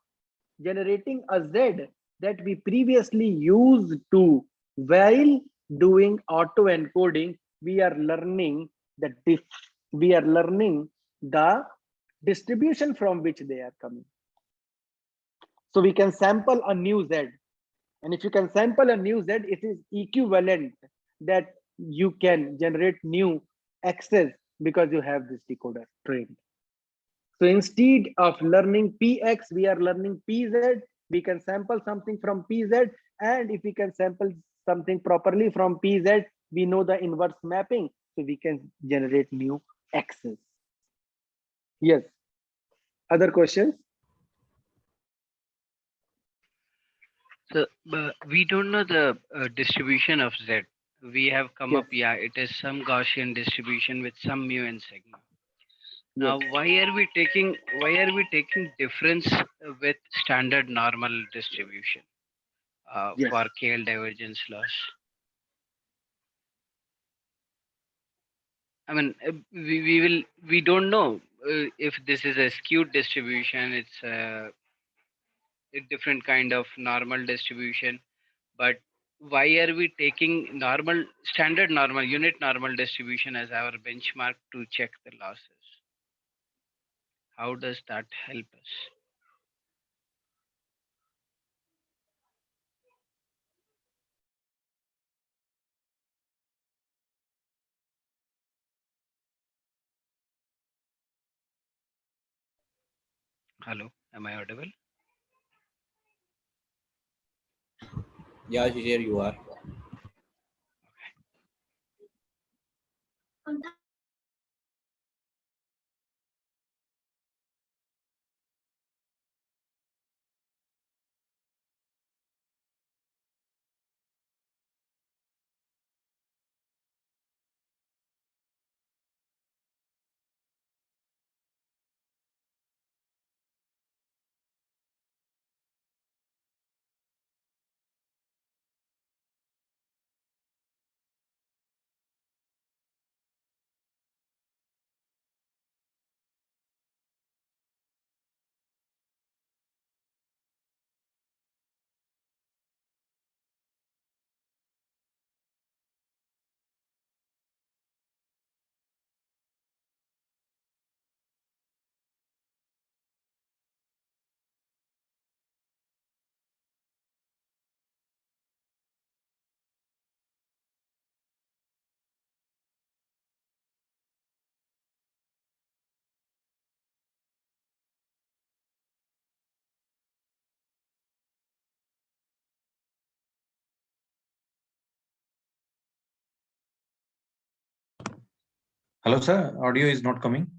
generating a Z that we previously used to while doing auto encoding, we are learning the distribution from which they are coming. So we can sample a new Z, and if you can sample a new Z, it is equivalent that you can generate new X's because you have this decoder trained. So instead of learning Px, we are learning Pz. We can sample something from Pz, and if we can sample something properly from Pz, we know the inverse mapping, so we can generate new X's. Yes. Other questions? So we don't know the distribution of Z. We have come up, Yes. it is some Gaussian distribution with some mu and sigma. Now, Yes. why are we taking difference with standard normal distribution Yes. for KL divergence loss? I mean, we don't know if this is a skewed distribution. It's a different kind of normal distribution, but why are we taking standard normal unit normal distribution as our benchmark to check the losses? How does that help us? Hello, am I audible? Yeah, here you are. Hello, sir. Audio is not coming.